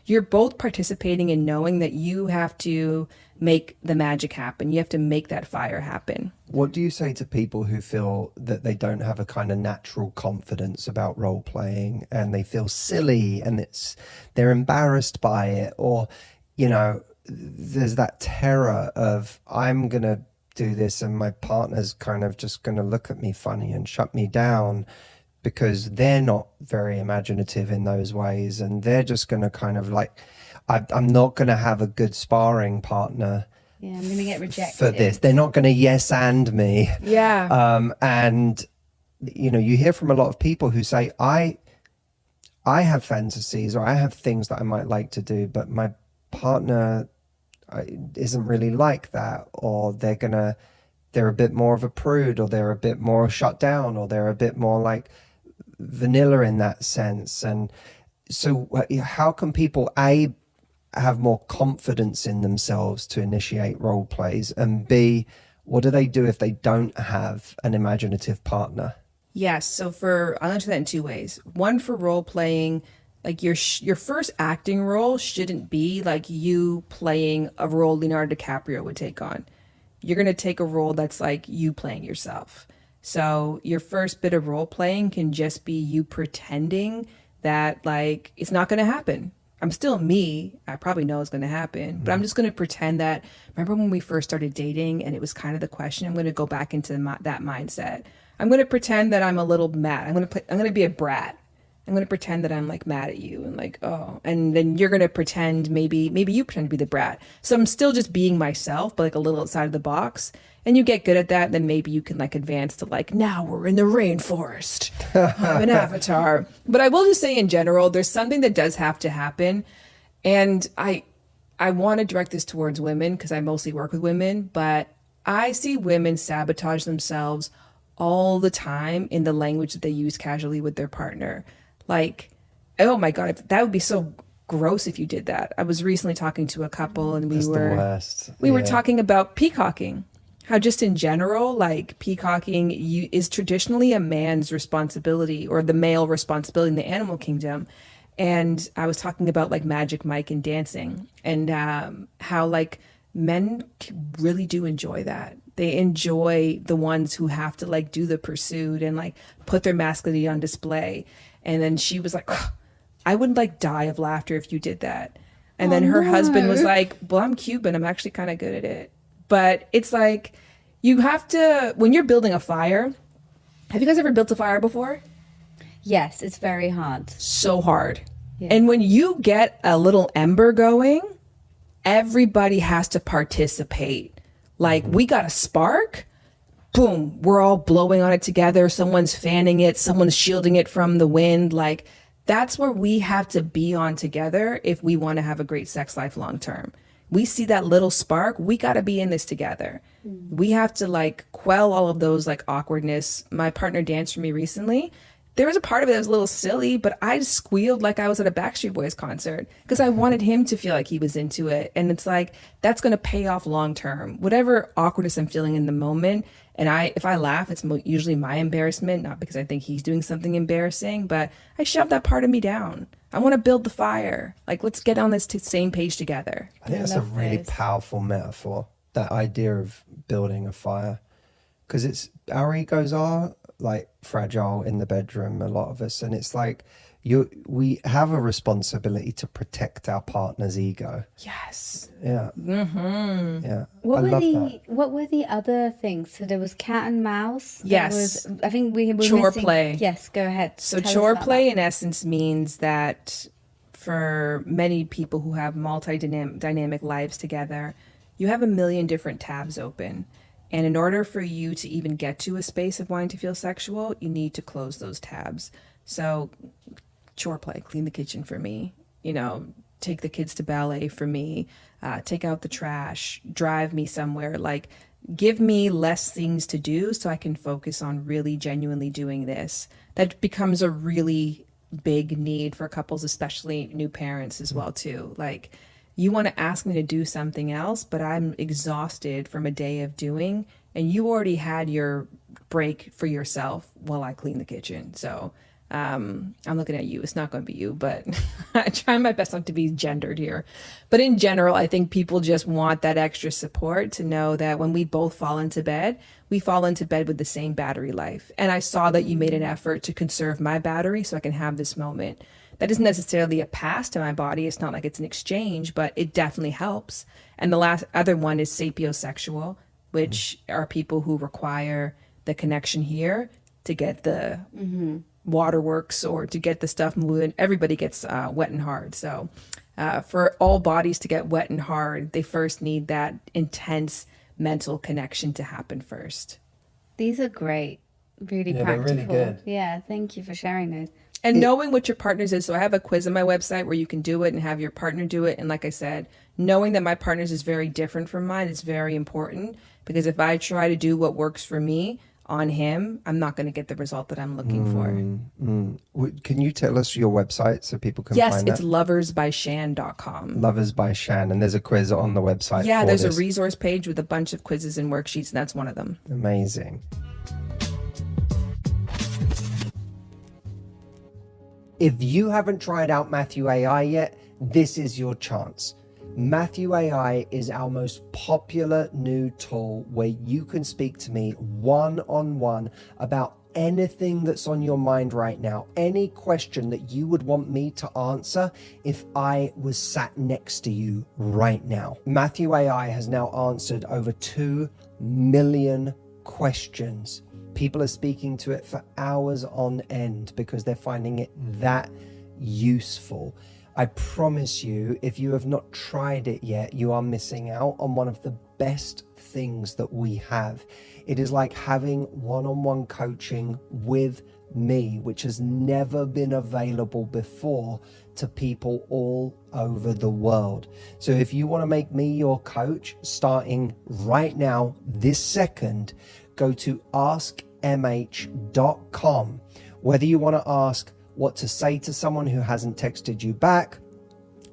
you're both participating in knowing that you have to make the magic happen. You have to make that fire happen. What do you say to people who feel that they don't have a kind of natural confidence about role playing and they feel silly and they're embarrassed by it, or, you know, there's that terror of I'm going to do this and my partner's kind of just going to look at me funny and shut me down because they're not very imaginative in those ways, and they're just going to kind of like, I'm not going to have a good sparring partner. Yeah, I'm going to get rejected for this. They're not going to yes and me. Yeah. And you know, you hear from a lot of people who say, I have fantasies or I have things that I might like to do, but my partner isn't really like that, or they're a bit more of a prude, or they're a bit more shut down, or they're a bit more like vanilla in that sense. And so how can people have more confidence in themselves to initiate role plays, and B, what do they do if they don't have an imaginative partner? Yes. So I'll answer that in two ways. One, for role playing, like your first acting role shouldn't be like you playing a role Leonardo DiCaprio would take on. You're going to take a role that's like you playing yourself. So your first bit of role playing can just be you pretending that like it's not going to happen. I'm still me. I probably know it's going to happen, but I'm just going to pretend that. Remember when we first started dating and it was kind of the question? I'm going to go back into that mindset. I'm going to pretend that I'm a little mad. I'm going to be a brat. I'm going to pretend that I'm like mad at you and like, oh, and then you're going to pretend maybe you pretend to be the brat. So I'm still just being myself, but like a little outside of the box. And you get good at that, then maybe you can like advance to like, now we're in the rainforest. I'm an avatar. But I will just say in general, there's something that does have to happen. And I want to direct this towards women because I mostly work with women, but I see women sabotage themselves all the time in the language that they use casually with their partner. Like, oh my God, that would be so gross if you did that. I was recently talking to a couple and we were talking about peacocking. How just in general, like peacocking is traditionally a man's responsibility, or the male responsibility in the animal kingdom. And I was talking about like Magic Mike and dancing, and how like men really do enjoy that. They enjoy the ones who have to like do the pursuit and like put their masculinity on display. And then she was like, I would like die of laughter if you did that. And then her husband was like, well, I'm Cuban. I'm actually kind of good at it. But it's like, you have to, when you're building a fire, have you guys ever built a fire before? Yes, it's very hard. So hard. Yeah. And when you get a little ember going, everybody has to participate. Like, we got a spark, boom, we're all blowing on it together. Someone's fanning it, someone's shielding it from the wind. Like, that's where we have to be on together if we want to have a great sex life long term. We see that little spark, we got to be in this together. We have to like quell all of those like awkwardness. My partner danced for me recently. There was a part of it that was a little silly, but I just squealed like I was at a Backstreet Boys concert because I wanted him to feel like he was into it. And it's like, that's going to pay off long term. Whatever awkwardness I'm feeling in the moment. And if I laugh, it's usually my embarrassment, not because I think he's doing something embarrassing, but I shove that part of me down. I want to build the fire. Like, let's get on this same page together. I think that's a really powerful metaphor, that idea of building a fire. Because our egos are like fragile in the bedroom, a lot of us. And it's like, we have a responsibility to protect our partner's ego. Yes. Yeah. Mm-hmm. Yeah. What were the other things? So there was cat and mouse. Yes. I think we were chore missing... play. Yes, go ahead. So chore play in essence means that for many people who have multi-dynamic lives together, you have a million different tabs open. And in order for you to even get to a space of wanting to feel sexual, you need to close those tabs. So chore play, clean the kitchen for me, take the kids to ballet for me, take out the trash, drive me somewhere, like give me less things to do so I can focus on really genuinely doing this. That becomes a really big need for couples, especially new parents as well too. Like, you want to ask me to do something else, but I'm exhausted from a day of doing, and you already had your break for yourself while I clean the kitchen. So I'm looking at you. It's not going to be you, but I try my best not to be gendered here. But in general, I think people just want that extra support to know that when we both fall into bed, we fall into bed with the same battery life. And I saw that you made an effort to conserve my battery so I can have this moment. That isn't necessarily a pass to my body. It's not like it's an exchange, but it definitely helps. And the last other one is sapiosexual, which are people who require the connection here to get the waterworks or to get the stuff moving. Everybody gets wet and hard. So for all bodies to get wet and hard, they first need that intense mental connection to happen first. These are great, really Yeah, practical. they're really good. Yeah, thank you for sharing those. And knowing what your partner's is. So I have a quiz on my website where you can do it and have your partner do it. And like I said, knowing that my partner's is very different from mine is very important, because if I try to do what works for me on him, I'm not going to get the result that I'm looking for. Can you tell us your website so people can Yes, find it's that? loversbyshan.com. Lovers by Shan, and there's a quiz on the website. Yeah, for there's this. a resource page with a bunch of quizzes and worksheets, and that's one of them. Amazing. If you haven't tried out Matthew AI yet, this is your chance. Matthew AI is our most popular new tool where you can speak to me one-on-one about anything that's on your mind right now, any question that you would want me to answer if I was sat next to you right now. Matthew AI has now answered over 2 million questions. People are speaking to it for hours on end because they're finding it that useful. I promise you, if you have not tried it yet, you are missing out on one of the best things that we have. It is like having one-on-one coaching with me, which has never been available before to people all over the world. So if you want to make me your coach, starting right now, this second, go to askmh.com. Whether you want to ask what to say to someone who hasn't texted you back,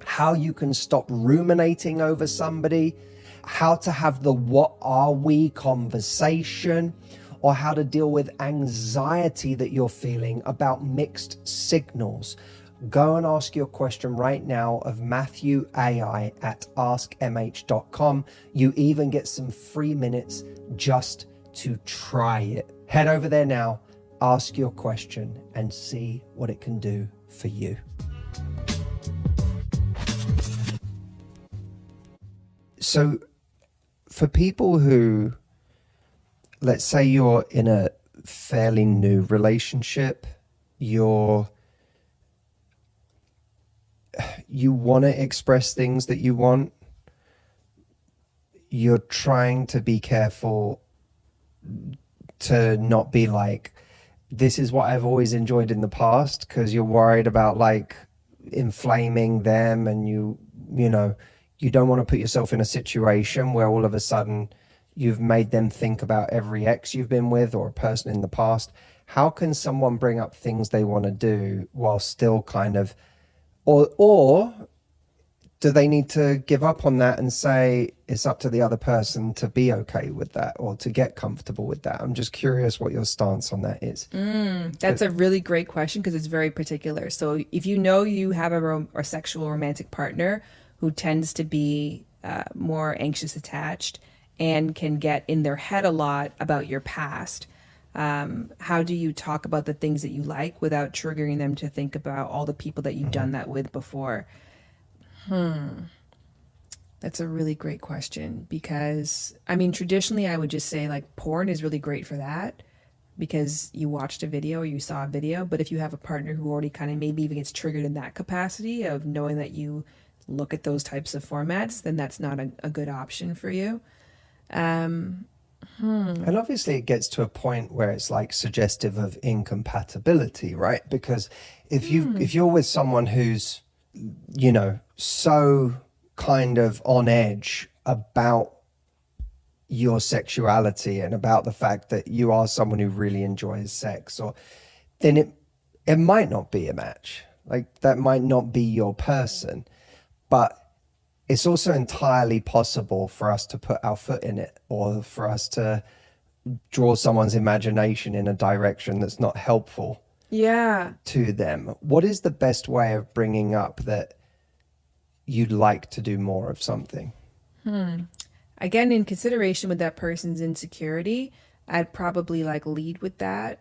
how you can stop ruminating over somebody, how to have the what are we conversation, or how to deal with anxiety that you're feeling about mixed signals, go and ask your question right now of Matthew AI at askmh.com. You even get some free minutes just to try it. Head over there now, ask your question, and see what it can do for you. So for people who, let's say you're in a fairly new relationship, you want to express things that you want, you're trying to be careful to not be like, this is what I've always enjoyed in the past, because you're worried about like inflaming them, and you don't want to put yourself in a situation where all of a sudden you've made them think about every ex you've been with or a person in the past. How can someone bring up things they want to do while still kind of, or do they need to give up on that and say it's up to the other person to be okay with that or to get comfortable with that? I'm just curious what your stance on that is. That's a really great question because it's very particular. So if you know you have a sexual romantic partner who tends to be more anxious attached and can get in their head a lot about your past, how do you talk about the things that you like without triggering them to think about all the people that you've done that with before? That's a really great question, because I mean, traditionally I would just say like porn is really great for that because you watched a video or you saw a video. But if you have a partner who already kind of maybe even gets triggered in that capacity of knowing that you look at those types of formats, then that's not a good option for you. And obviously it gets to a point where it's like suggestive of incompatibility, right? Because if you're with someone who's, so kind of on edge about your sexuality and about the fact that you are someone who really enjoys sex, or then it might not be a match. Like that might not be your person. But it's also entirely possible for us to put our foot in it, or for us to draw someone's imagination in a direction that's not helpful. Yeah. to them. What is the best way of bringing up that you'd like to do more of something? Again, in consideration with that person's insecurity, I'd probably like lead with that.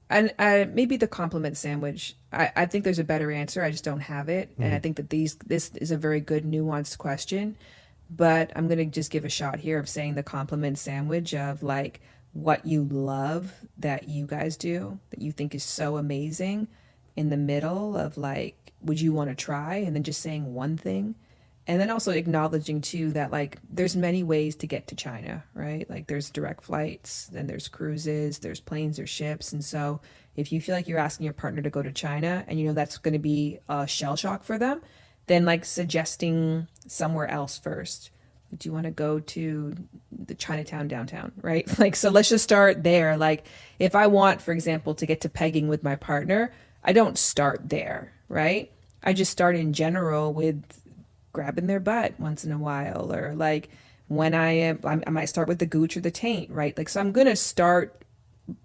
And maybe the compliment sandwich. I think there's a better answer. I just don't have it. And I think that this is a very good nuanced question. But I'm going to just give a shot here of saying the compliment sandwich of like what you love that you guys do, that you think is so amazing, in the middle of like, would you want to try? And then just saying one thing. And then also acknowledging too that like there's many ways to get to China, right? Like there's direct flights, then there's cruises, there's planes or ships. And so if you feel like you're asking your partner to go to China and you know that's going to be a shell shock for them, then like suggesting somewhere else first. Do you want to go to the Chinatown downtown, right? Like, so let's just start there. Like if I want, for example, to get to pegging with my partner, I don't start there, right? I just start in general with grabbing their butt once in a while, or like when I might start with the gooch or the taint, right? Like, so I'm going to start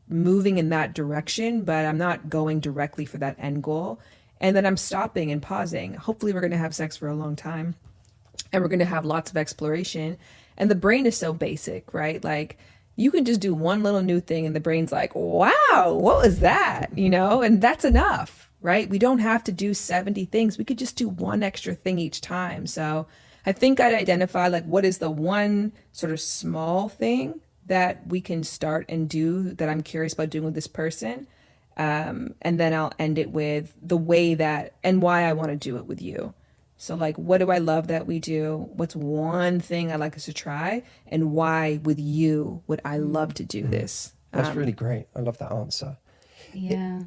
moving in that direction, but I'm not going directly for that end goal. And then I'm stopping and pausing. Hopefully we're going to have sex for a long time and we're going to have lots of exploration. And the brain is so basic, right? Like you can just do one little new thing and the brain's like, wow, what was that? You know, and that's enough, right? We don't have to do 70 things. We could just do one extra thing each time. So I think I'd identify like what is the one sort of small thing that we can start and do that I'm curious about doing with this person. And then I'll end it with the way that and why I want to do it with you. So like, what do I love that we do? What's one thing I'd like us to try? And why with you would I love to do this? That's really great. I love that answer. Yeah.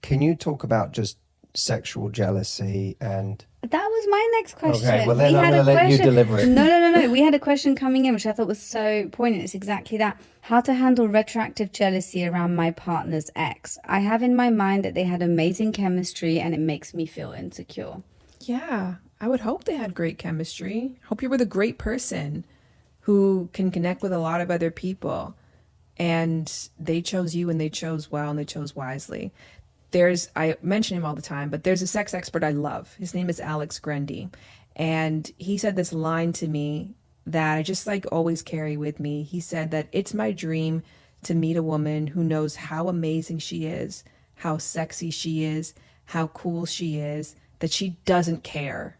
Can you talk about just sexual jealousy and... That was my next question. Okay, well then We I'm had going to a let you question- deliver it. No. We had a question coming in, which I thought was so poignant. It's exactly that. How to handle retroactive jealousy around my partner's ex. I have in my mind that they had amazing chemistry and it makes me feel insecure. Yeah, I would hope they had great chemistry. Hope you're with a great person who can connect with a lot of other people. And they chose you and they chose well and they chose wisely. I mention him all the time, but there's a sex expert I love. His name is Alex Grundy. And he said this line to me that I just like always carry with me. He said that it's my dream to meet a woman who knows how amazing she is, how sexy she is, how cool she is, that she doesn't care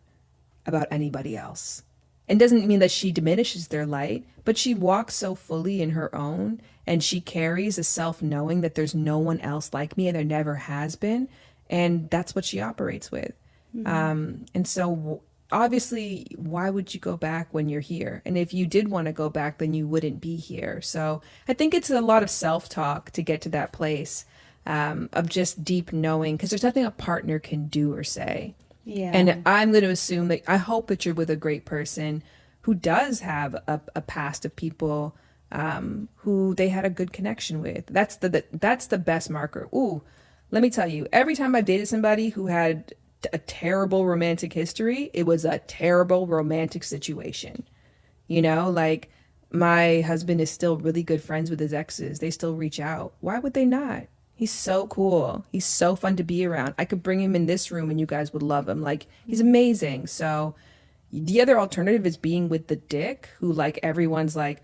about anybody else. And doesn't mean that she diminishes their light, but she walks so fully in her own and she carries a self-knowing that there's no one else like me and there never has been. And that's what she operates with. And so obviously, why would you go back when you're here? And if you did want to go back, then you wouldn't be here. So I think it's a lot of self-talk to get to that place of just deep knowing, because there's nothing a partner can do or say. Yeah. And I'm going to assume that I hope that you're with a great person who does have a past of people who they had a good connection with. That's the best marker. Ooh, let me tell you, every time I've dated somebody who had a terrible romantic history, it was a terrible romantic situation. You know, like my husband is still really good friends with his exes. They still reach out. Why would they not? He's so cool. He's so fun to be around. I could bring him in this room and you guys would love him. Like, he's amazing. So the other alternative is being with the dick who like everyone's like,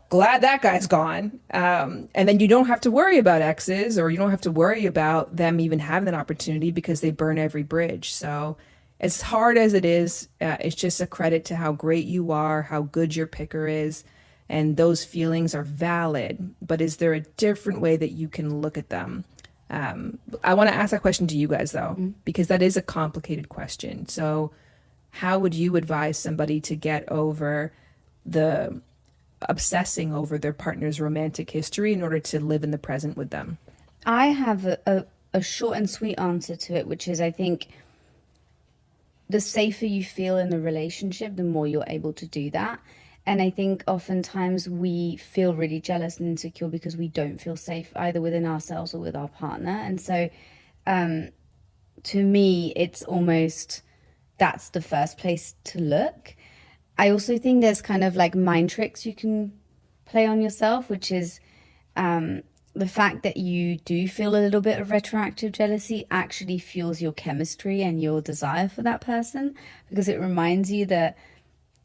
glad that guy's gone. And then you don't have to worry about exes, or you don't have to worry about them even having an opportunity because they burn every bridge. So as hard as it is, it's just a credit to how great you are, how good your picker is. And those feelings are valid, but is there a different way that you can look at them? I want to ask that question to you guys, though, because that is a complicated question. So how would you advise somebody to get over the obsessing over their partner's romantic history in order to live in the present with them? I have a short and sweet answer to it, which is I think the safer you feel in the relationship, the more you're able to do that. And I think oftentimes we feel really jealous and insecure because we don't feel safe either within ourselves or with our partner. And so to me, it's almost that's the first place to look. I also think there's kind of like mind tricks you can play on yourself, which is the fact that you do feel a little bit of retroactive jealousy actually fuels your chemistry and your desire for that person, because it reminds you that,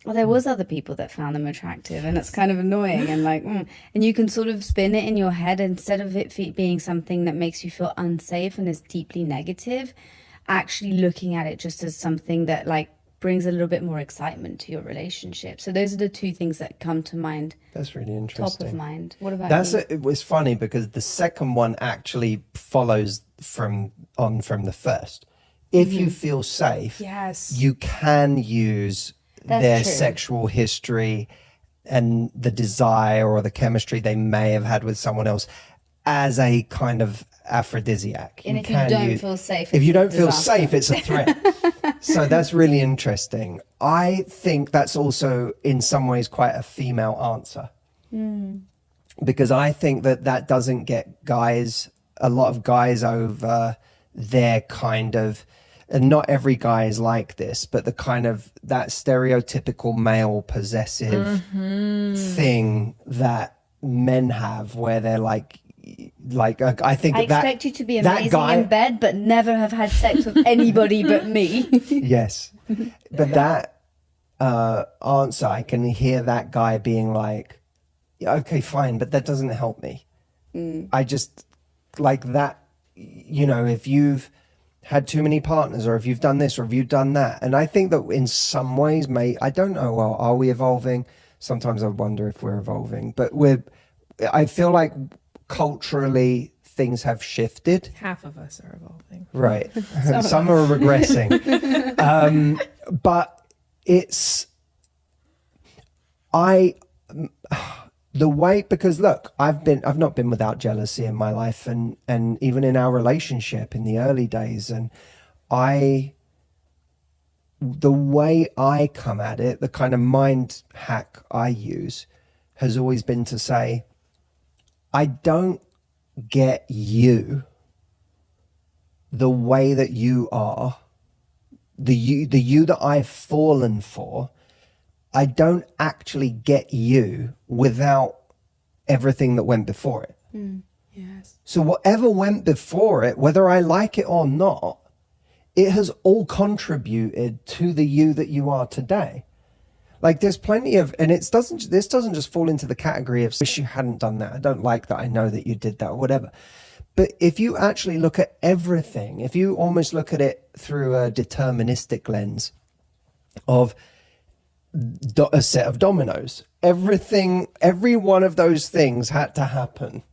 well, there was other people that found them attractive, and it's kind of annoying, and like, and you can sort of spin it in your head, instead of it being something that makes you feel unsafe and is deeply negative, actually looking at it just as something that like brings a little bit more excitement to your relationship. So those are the two things that come to mind. That's really interesting. Top of mind. What about you? It was funny because the second one actually follows from the first. If you feel safe, Yes. you can use That's their true. sexual history and the desire or the chemistry they may have had with someone else as a kind of aphrodisiac. And if you don't feel safe, if it's you a don't feel disaster. safe, it's a threat. So that's really interesting. I think that's also in some ways quite a female answer. Because I think that doesn't get a lot of guys over their kind of, and not every guy is like this, but the kind of that stereotypical male possessive thing that men have, where they're like I think I that expect you to be that amazing guy- in bed, but never have had sex with anybody but me. Yes, but that answer, I can hear that guy being like, yeah, okay, fine, but that doesn't help me. I just like that, if you've had too many partners, or if you've done this, or if you've done that. And I think that in some ways, I don't know, well, are we evolving? Sometimes I wonder if we're evolving, but I feel like culturally things have shifted. Half of us are evolving. Right. Some are regressing. But the way, because look, I've not been without jealousy in my life, and even in our relationship in the early days. And the way I come at it, the kind of mind hack I use has always been to say, I don't get you the way that you are, the you that I've fallen for. I don't actually get you without everything that went before it. Yes. So whatever went before it, whether I like it or not, it has all contributed to the you that you are today. Like there's plenty of, and this doesn't just fall into the category of wish you hadn't done that. I don't like that. I know that you did that or whatever. But if you actually look at everything, if you almost look at it through a deterministic lens of a set of dominoes, every one of those things had to happen.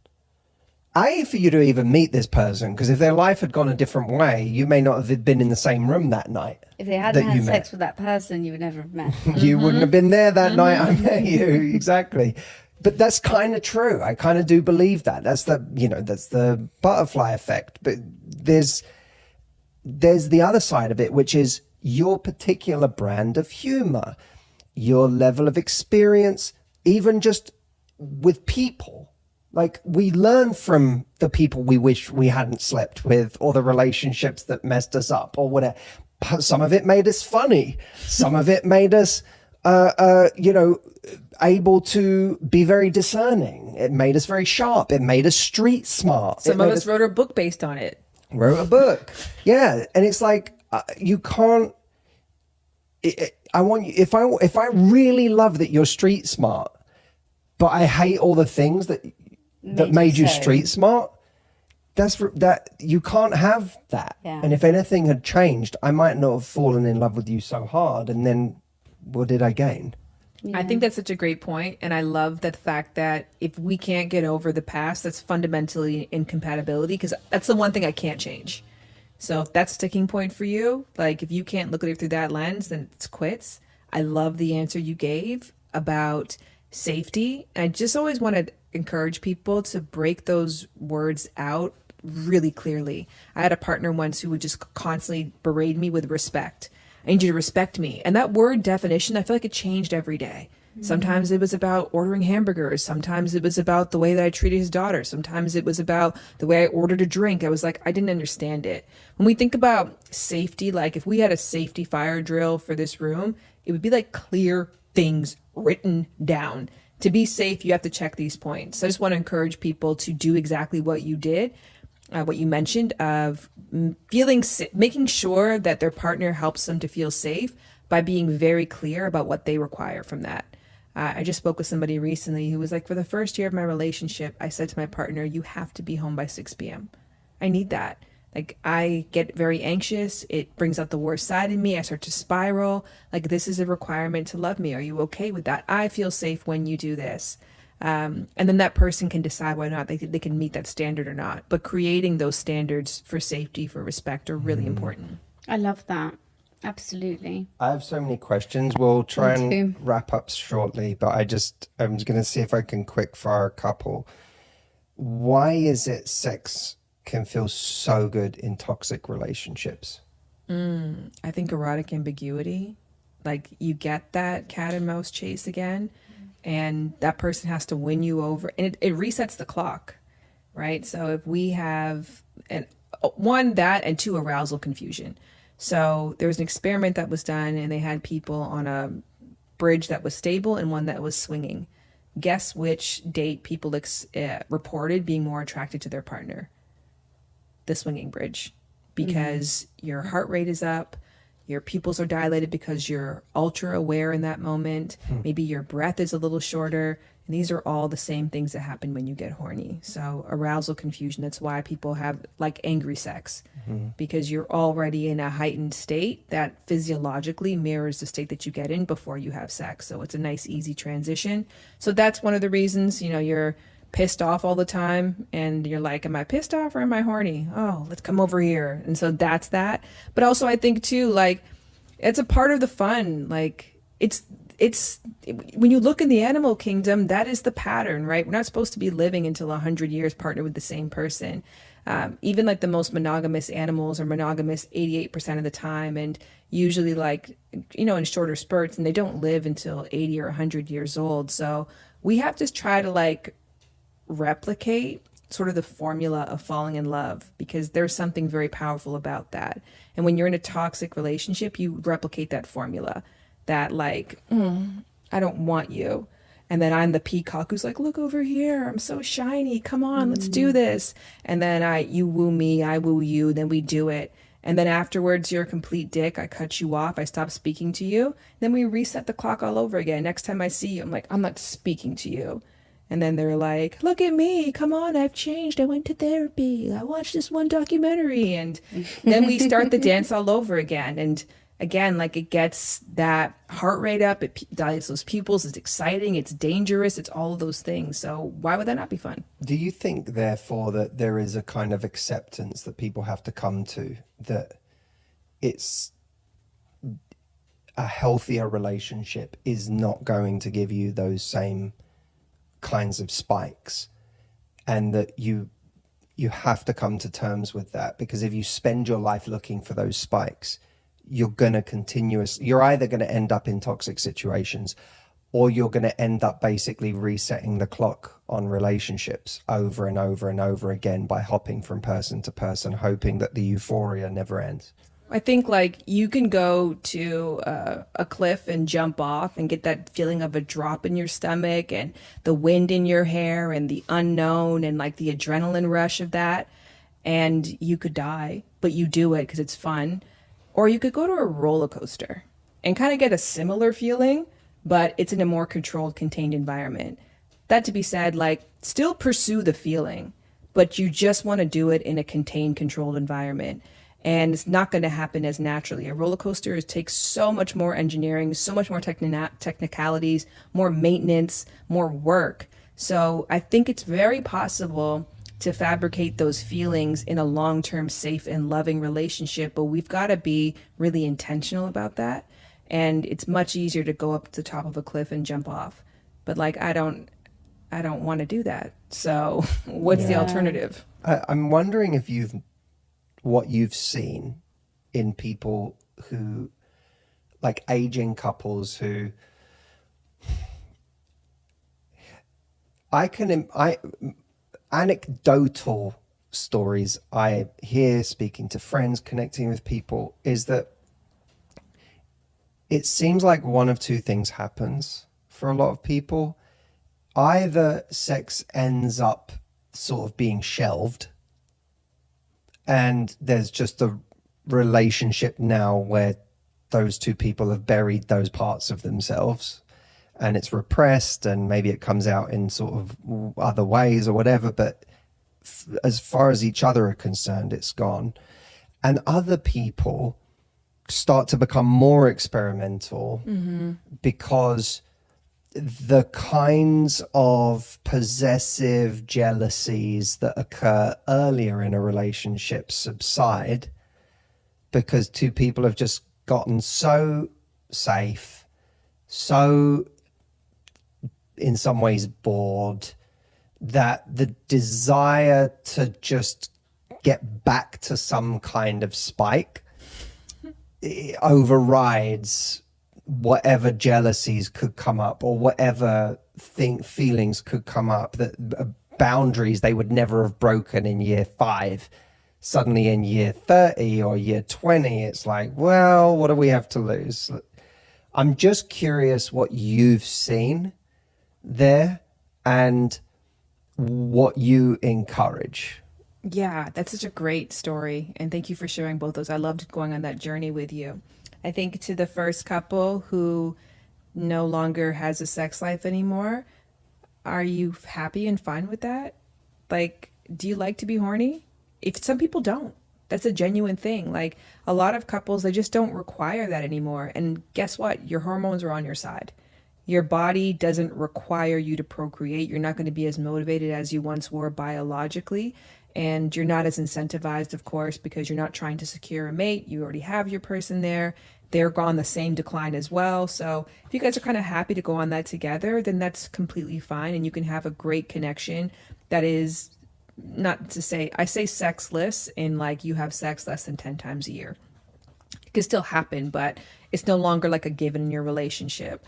For you to even meet this person, because if their life had gone a different way, you may not have been in the same room that night. If they hadn't that had you sex met. with that person, you would never have met. You wouldn't have been there that night I met you. Exactly. But that's kind of true. I kind of do believe that. That's the butterfly effect. But there's the other side of it, which is your particular brand of humor, your level of experience, even just with people. Like we learn from the people we wish we hadn't slept with, or the relationships that messed us up, or whatever. Some of it made us funny. Some of it made us, able to be very discerning. It made us very sharp. It made us street smart. Some of us wrote a book based on it. Wrote a book. Yeah. And it's like, you can't, I want you, if I really love that you're street smart, but I hate all the things that made you so. street smart, that you can't have that. Yeah. And if anything had changed, I might not have fallen in love with you so hard. And then what did I gain? I think that's such a great point, and I love the fact that if we can't get over the past, that's fundamentally incompatibility, because that's the one thing I can't change. So if that's a sticking point for you, like if you can't look at it through that lens, then it's quits. I love the answer you gave about safety. I just always want to encourage people to break those words out really clearly. I had a partner once who would just constantly berate me with respect. I need you to respect me. And that word definition, I feel like it changed every day. Sometimes it was about ordering hamburgers. Sometimes it was about the way that I treated his daughter. Sometimes it was about the way I ordered a drink. I was like, I didn't understand it. When we think about safety, like if we had a safety fire drill for this room, it would be like clear things written down. to be safe, you have to check these points. So I just want to encourage people to do exactly what you did, what you mentioned of making sure that their partner helps them to feel safe by being very clear about what they require from that. I just spoke with somebody recently who was like, for the first year of my relationship, I said to my partner, you have to be home by 6 p.m. I need that. Like, I get very anxious. It brings out the worst side in me. I start to spiral. Like, this is a requirement to love me. Are you okay with that? I feel safe when you do this. And then that person can decide whether or not they can meet that standard or not. But creating those standards for safety, for respect are really important. I love that. Absolutely. I have so many questions. We'll try Me and too. wrap up shortly, but I'm just going to see if I can quick fire a couple. Why is it sex can feel so good in toxic relationships? I think erotic ambiguity, like you get that cat and mouse chase again, and that person has to win you over, and it resets the clock, right? So if we have that and two, arousal confusion. So there was an experiment that was done, and they had people on a bridge that was stable and one that was swinging. Guess which date people reported being more attracted to their partner? The swinging bridge, because your heart rate is up, your pupils are dilated because you're ultra aware in that moment. Maybe your breath is a little shorter. And these are all the same things that happen when you get horny. So arousal confusion, that's why people have like angry sex, because you're already in a heightened state that physiologically mirrors the state that you get in before you have sex. So it's a nice, easy transition. So that's one of the reasons, you're pissed off all the time and you're like, am I pissed off or am I horny? Oh, let's come over here. And so that's that. But also I think too, like, it's a part of the fun. Like, it's when you look in the animal kingdom, that is the pattern, right? We're not supposed to be living until 100 years partnered with the same person. Even like the most monogamous animals are monogamous 88% of the time, and usually like, in shorter spurts, and they don't live until 80 or 100 years old. So we have to try to like replicate sort of the formula of falling in love, because there's something very powerful about that. And when you're in a toxic relationship, you replicate that formula. That like, I don't want you. And then I'm the peacock who's like, look over here. I'm so shiny. Come on, let's do this. And then you woo me, I woo you. Then we do it. And then afterwards, you're a complete dick. I cut you off. I stop speaking to you. Then we reset the clock all over again. Next time I see you, I'm like, I'm not speaking to you. And then they're like, look at me. Come on, I've changed. I went to therapy. I watched this one documentary. And then we start the dance all over again. And again, like, it gets that heart rate up, it dilates those pupils, it's exciting, it's dangerous, it's all of those things. So why would that not be fun? Do you think, therefore, that there is a kind of acceptance that people have to come to, that it's a healthier relationship is not going to give you those same kinds of spikes, and that you have to come to terms with that? Because if you spend your life looking for those spikes, you're either going to end up in toxic situations, or you're going to end up basically resetting the clock on relationships over and over and over again by hopping from person to person, hoping that the euphoria never ends. I think like you can go to a cliff and jump off and get that feeling of a drop in your stomach and the wind in your hair and the unknown and like the adrenaline rush of that. And you could die, but you do it because it's fun. Or you could go to a roller coaster and kind of get a similar feeling, but it's in a more controlled, contained environment. That to be said, like, still pursue the feeling, but you just want to do it in a contained, controlled environment. And it's not going to happen as naturally. A roller coaster takes so much more engineering, so much more technicalities, more maintenance, more work. So I think it's very possible to fabricate those feelings in a long-term, safe and loving relationship, but we've got to be really intentional about that. And it's much easier to go up to the top of a cliff and jump off. But like, I don't want to do that. So what's the alternative? I'm wondering if what you've seen in people who, like aging couples who, anecdotal stories I hear speaking to friends, connecting with people, is that it seems like one of two things happens for a lot of people. either sex ends up sort of being shelved and there's just a relationship now where those two people have buried those parts of themselves and it's repressed and maybe it comes out in sort of other ways or whatever, but as far as each other are concerned, it's gone. And other people start to become more experimental because the kinds of possessive jealousies that occur earlier in a relationship subside because two people have just gotten so safe, so in some ways bored, that the desire to just get back to some kind of spike overrides whatever jealousies could come up or whatever feelings could come up, that boundaries they would never have broken in year 5. Suddenly in year 30 or year 20, it's like, well, what do we have to lose? I'm just curious what you've seen there and what you encourage. Yeah, that's such a great story. And thank you for sharing both those. I loved going on that journey with you. I think to the first couple who no longer has a sex life anymore, are you happy and fine with that? Like, do you like to be horny? If some people don't, that's a genuine thing. Like a lot of couples, they just don't require that anymore. And guess what? Your hormones are on your side. Your body doesn't require you to procreate. You're not going to be as motivated as you once were biologically. And you're not as incentivized, of course, because you're not trying to secure a mate. You already have your person there. They're on the same decline as well. So if you guys are kind of happy to go on that together, then that's completely fine. And you can have a great connection that is, not to say, I say sexless in like you have sex less than 10 times a year. It can still happen, but it's no longer like a given in your relationship.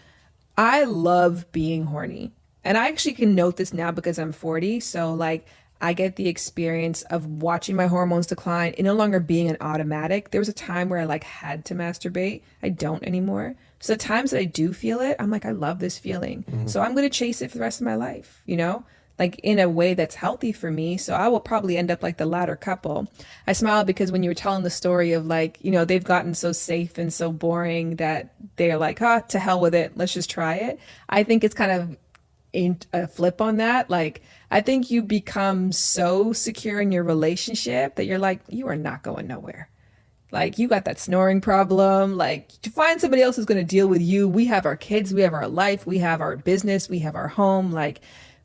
I love being horny. And I actually can note this now because I'm 40. So like I get the experience of watching my hormones decline and no longer being an automatic. There was a time where I like had to masturbate. I don't anymore. So the times that I do feel it, I'm like, I love this feeling. So I'm going to chase it for the rest of my life, you know, like in a way that's healthy for me. So I will probably end up like the latter couple. I smile because when you were telling the story of like, you know, they've gotten so safe and so boring that they're like, to hell with it. Let's just try it. I think it's kind of a flip on that. Like, I think you become so secure in your relationship that you're like, you are not going nowhere. Like, you got that snoring problem. Like, to find somebody else who's going to deal with you. We have our kids, we have our life, we have our business, we have our home. Like,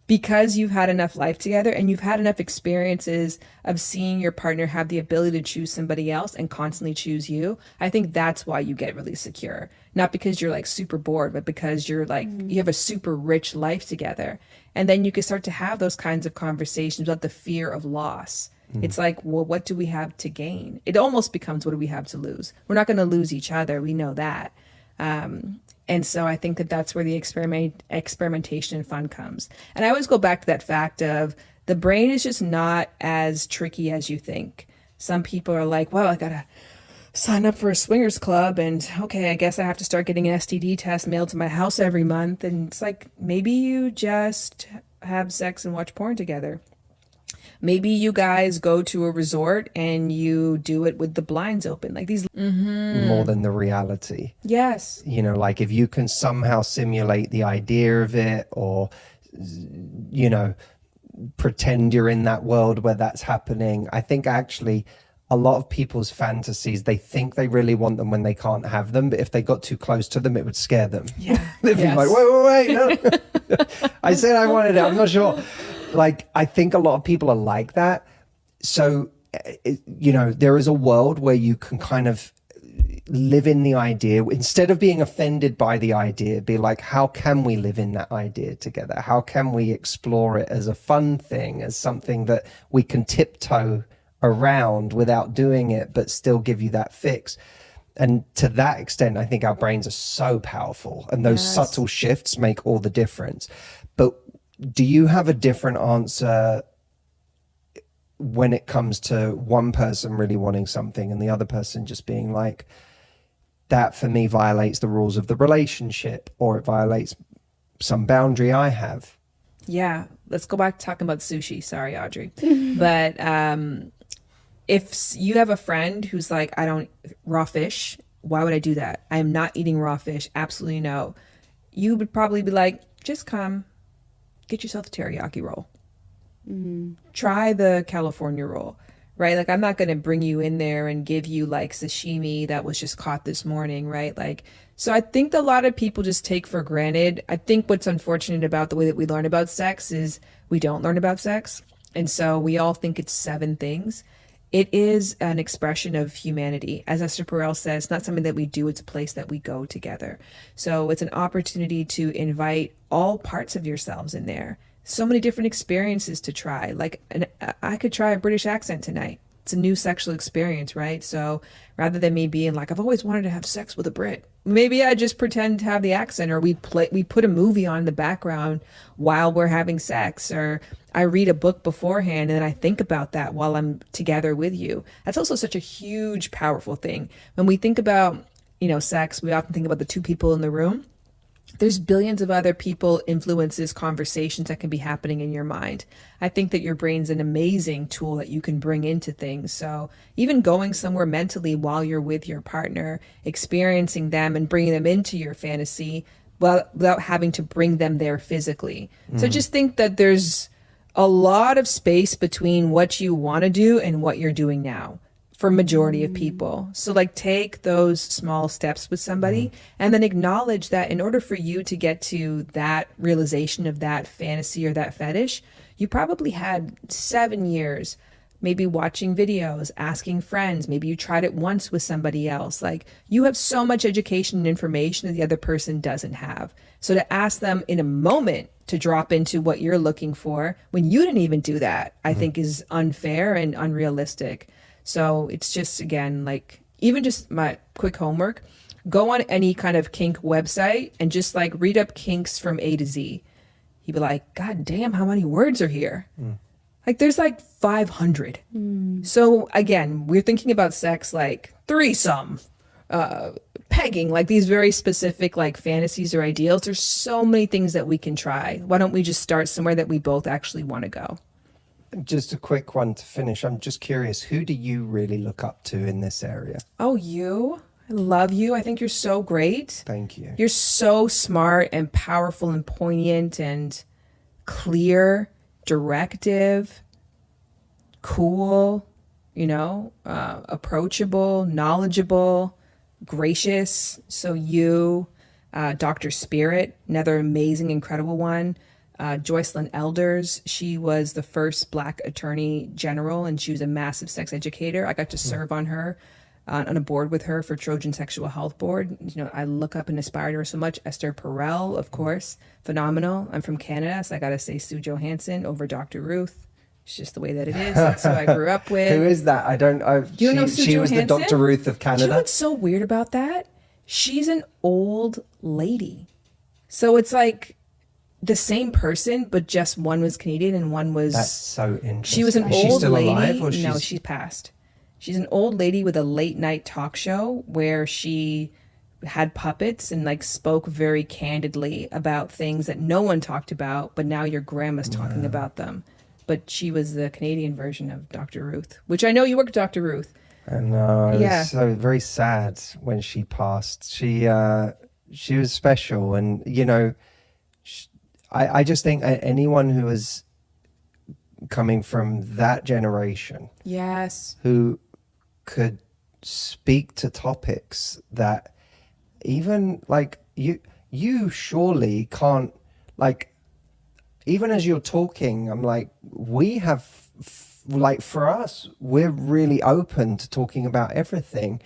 because you've had enough life together and you've had enough experiences of seeing your partner have the ability to choose somebody else and constantly choose you, I think that's why you get really secure. Not because you're like super bored, but because you're like, you have a super rich life together. And then you can start to have those kinds of conversations without the fear of loss. It's like, well, what do we have to gain? It almost becomes, what do we have to lose? We're not going to lose each other. We know that. And so I think that that's where the experimentation and fun comes. And I always go back to that fact of the brain is just not as tricky as you think. Some people are like, well, I got to sign up for a swingers club and okay, I guess I have to start getting an STD test mailed to my house every month. And it's like, maybe you just have sex and watch porn together. Maybe you guys go to a resort and you do it with the blinds open, like these. More than the reality. Yes. You know, like if you can somehow simulate the idea of it or, you know, pretend you're in that world where that's happening. I think actually a lot of people's fantasies, they think they really want them when they can't have them. But if they got too close to them, it would scare them. Yeah. They'd be like, wait, no. I said I wanted it. I'm not sure. Like, I think a lot of people are like that. So, you know, there is a world where you can kind of live in the idea instead of being offended by the idea, be like, how can we live in that idea together? How can we explore it as a fun thing, as something that we can tiptoe around without doing it, but still give you that fix? And to that extent, I think our brains are so powerful and those subtle shifts make all the difference. But do you have a different answer when it comes to one person really wanting something and the other person just being like, that for me violates the rules of the relationship or it violates some boundary I have? Yeah, let's go back to talking about sushi. Sorry, Audrey. But if you have a friend who's like, I don't raw fish, why would I do that? I am not eating raw fish. Absolutely no. You would probably be like, just come, get yourself a teriyaki roll. Try the California roll, right? Like, I'm not going to bring you in there and give you like sashimi that was just caught this morning, right? Like, so I think a lot of people just take for granted. I think what's unfortunate about the way that we learn about sex is we don't learn about sex. And so we all think it's 7 things. It is an expression of humanity. As Esther Perel says, it's not something that we do, it's a place that we go together. So it's an opportunity to invite all parts of yourselves in there. So many different experiences to try. Like, I could try a British accent tonight. It's a new sexual experience, right? So rather than me being like, I've always wanted to have sex with a Brit, maybe I just pretend to have the accent, or we put a movie on in the background while we're having sex, or I read a book beforehand and then I think about that while I'm together with you. That's also such a huge, powerful thing. When we think about, sex, we often think about the 2 people in the room. There's billions of other people, influences, conversations that can be happening in your mind. I think that your brain's an amazing tool that you can bring into things. So even going somewhere mentally while you're with your partner, experiencing them and bringing them into your fantasy, well, without having to bring them there physically. So just think that there's a lot of space between what you want to do and what you're doing now for majority of people. So like, take those small steps with somebody and then acknowledge that in order for you to get to that realization of that fantasy or that fetish, you probably had 7 years, maybe watching videos, asking friends, maybe you tried it once with somebody else. Like, you have so much education and information that the other person doesn't have. So to ask them in a moment to drop into what you're looking for when you didn't even do that, I think is unfair and unrealistic. So it's just, again, like, even just my quick homework, go on any kind of kink website and just like read up kinks from A to Z. You'd be like, God damn, how many words are here? Like, there's like 500. So again, we're thinking about sex like threesome, pegging, like these very specific like fantasies or ideals. There's so many things that we can try. Why don't we just start somewhere that we both actually want to go? Just a quick one to finish. I'm just curious, who do you really look up to in this area? Oh, you? I love you. I think you're so great. Thank you. You're so smart and powerful and poignant and clear, directive, cool, approachable, knowledgeable, gracious. So you, Dr. Spirit, another amazing, incredible one. Joycelyn Elders, she was the first Black attorney general, and she was a massive sex educator. I got to serve on a board with her for Trojan Sexual Health Board. I look up and aspire to her so much. Esther Perel, of course, phenomenal. I'm from Canada, so I got to say Sue Johansson over Dr. Ruth. It's just the way that it is. That's who I grew up with. Who is that? You don't know Sue She was the Johansson? Dr. Ruth of Canada. You know what's so weird about that? She's an old lady. So it's like the same person, but just one was Canadian and one was... That's so interesting. She was an Is she old still lady. alive, or No, she's passed. She's an old lady with a late night talk show where she had puppets and like spoke very candidly about things that no one talked about, but now your grandma's talking about them. But she was the Canadian version of Dr. Ruth, which I know you worked with Dr. Ruth. I know. It Yeah. was so very sad when she passed. She was special, and I just think anyone who is coming from that generation, Yes. who could speak to topics that even like you surely can't, like, even as you're talking, I'm like, we have like, for us, we're really open to talking about everything.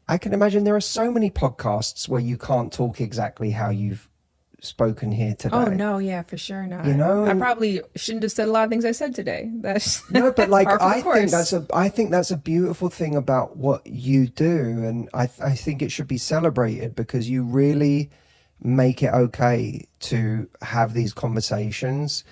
I can imagine there are so many podcasts where you can't talk exactly how you've spoken here today. Oh no, yeah, for sure not. I probably shouldn't have said a lot of things I said today. That's no, but like, par for the I think course. that's a beautiful thing about what you do, and I think it should be celebrated because you really make it okay to have these conversations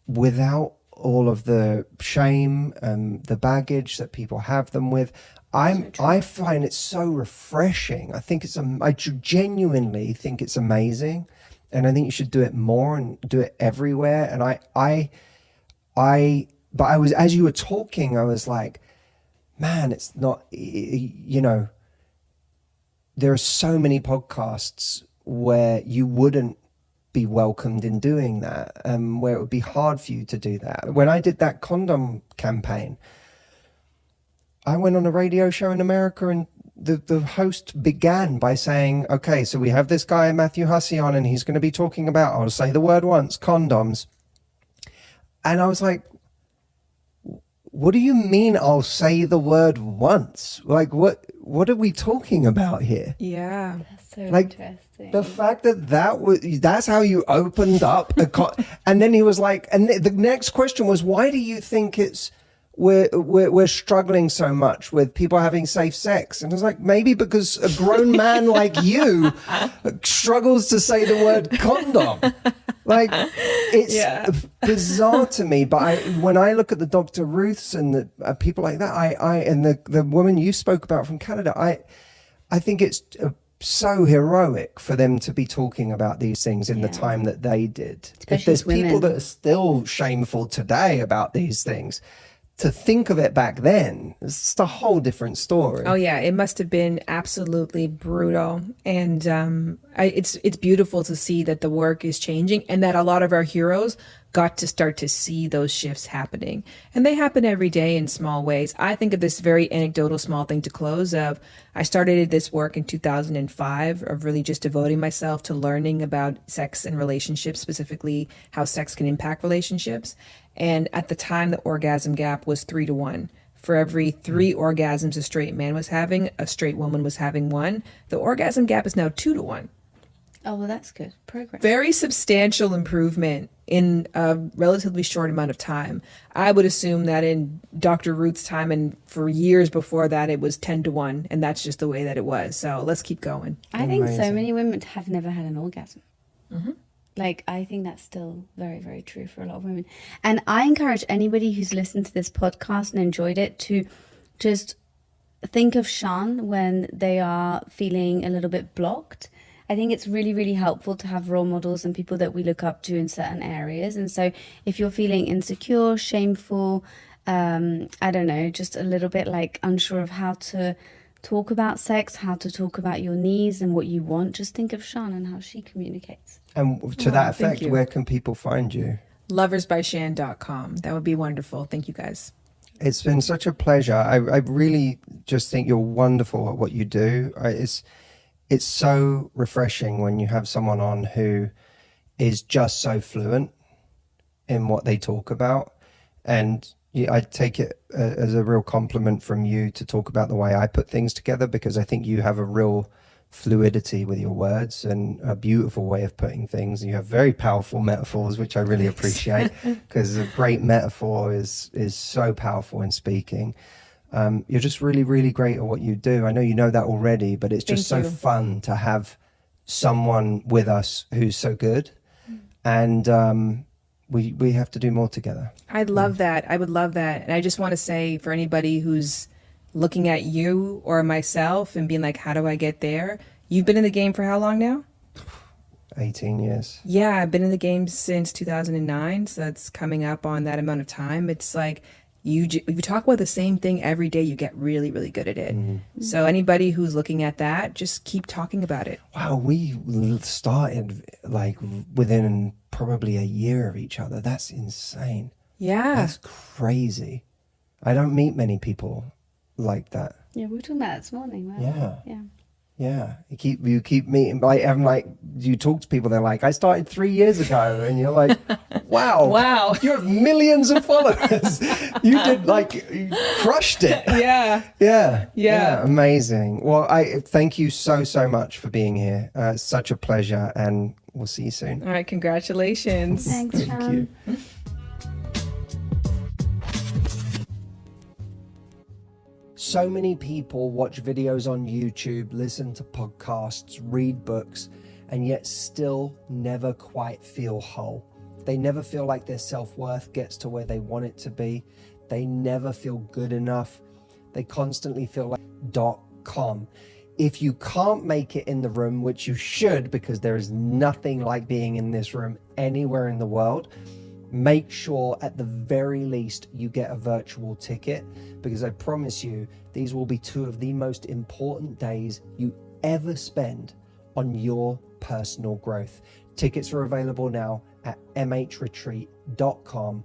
without all of the shame and the baggage that people have them with. I find it so refreshing. I genuinely think it's amazing And I think you should do it more and do it everywhere. And but I was, as you were talking, I was like, man, it's not, you know, there are so many podcasts where you wouldn't be welcomed in doing that, where it would be hard for you to do that. When I did that condom campaign, I went on a radio show in America, and the host began by saying, okay, so we have this guy, Matthew Hussey, on, and he's going to be talking about, I'll say the word once, condoms. And I was like, what do you mean I'll say the word once? Like, what are we talking about here? Yeah. That's so Like, interesting. the fact that's how you opened up and then he was like, and the next question was, why do you think we're struggling so much with people having safe sex? And I was like, maybe because a grown man like you struggles to say the word condom. Like, it's bizarre to me. But when I look at the Dr. Ruths and the people like that, and the woman you spoke about from Canada, I think it's so heroic for them to be talking about these things in the time that they did. Especially if there's women. people that are still shameful today about these things, to think of it back then, it's just a whole different story. Oh yeah, it must have been absolutely brutal, and it's beautiful to see that the work is changing, and that a lot of our heroes got to start to see those shifts happening, and they happen every day in small ways. I think of this very anecdotal small thing to close of. I started this work in 2005 of really just devoting myself to learning about sex and relationships, specifically how sex can impact relationships. And at the time, the orgasm gap was 3 to 1. For every 3 orgasms a straight man was having, a straight woman was having 1. The orgasm gap is now 2 to 1. Oh, well, that's good. Progress. Very substantial improvement in a relatively short amount of time. I would assume that in Dr. Ruth's time and for years before that, it was 10 to 1. And that's just the way that it was. So let's keep going. I think so Amazing. many women have never had an orgasm. Mm-hmm. Like, I think that's still very, very true for a lot of women. And I encourage anybody who's listened to this podcast and enjoyed it to just think of Shan when they are feeling a little bit blocked. I think it's really, really helpful to have role models and people that we look up to in certain areas. And so if you're feeling insecure, shameful, I don't know, just a little bit like unsure of how to talk about sex, how to talk about your needs and what you want, just think of Shan and how she communicates. And to that thank effect, you. where can people find you? Loversbyshan.com. That would be wonderful. Thank you guys. It's been such a pleasure. I really just think you're wonderful at what you do. It's so refreshing when you have someone on who is just so fluent in what they talk about. And I take it as a real compliment from you to talk about the way I put things together, because I think you have a real fluidity with your words and a beautiful way of putting things. You have very powerful metaphors, which I really appreciate, because a great metaphor is so powerful in speaking. You're just really, really great at what you do. I know you know that already, but it's just Thank so you. fun to have someone with us who's so good. And we have to do more together. I'd love that. I would love that. And I just want to say, for anybody who's looking at you or myself and being like, how do I get there? You've been in the game for how long now? 18 years. Yeah, I've been in the game since 2009. So that's coming up on that amount of time. It's like you talk about the same thing every day. You get really, really good at it. So anybody who's looking at that, just keep talking about it. Wow, we started like within probably a year of each other. That's insane. Yeah. That's crazy. I don't meet many people like that. Yeah, we were talking about that this morning. Right? Yeah. Yeah. Yeah, you keep meeting. I'm like, you talk to people, they're like, I started 3 years ago, and you're like, wow, Wow. you have millions of followers. You crushed it. Yeah. Yeah, amazing. Well, I thank you so much for being here. It's such a pleasure, and we'll see you soon. All right. Congratulations. Thanks, Shan. Thank you. So many people watch videos on YouTube, listen to podcasts, read books, and yet still never quite feel whole. They never feel like their self-worth gets to where they want it to be. They never feel good enough. They constantly feel like .com. If you can't make it in the room, which you should, because there is nothing like being in this room anywhere in the world, make sure at the very least you get a virtual ticket, because I promise you, these will be two of the most important days you ever spend on your personal growth. Tickets are available now at mhretreat.com.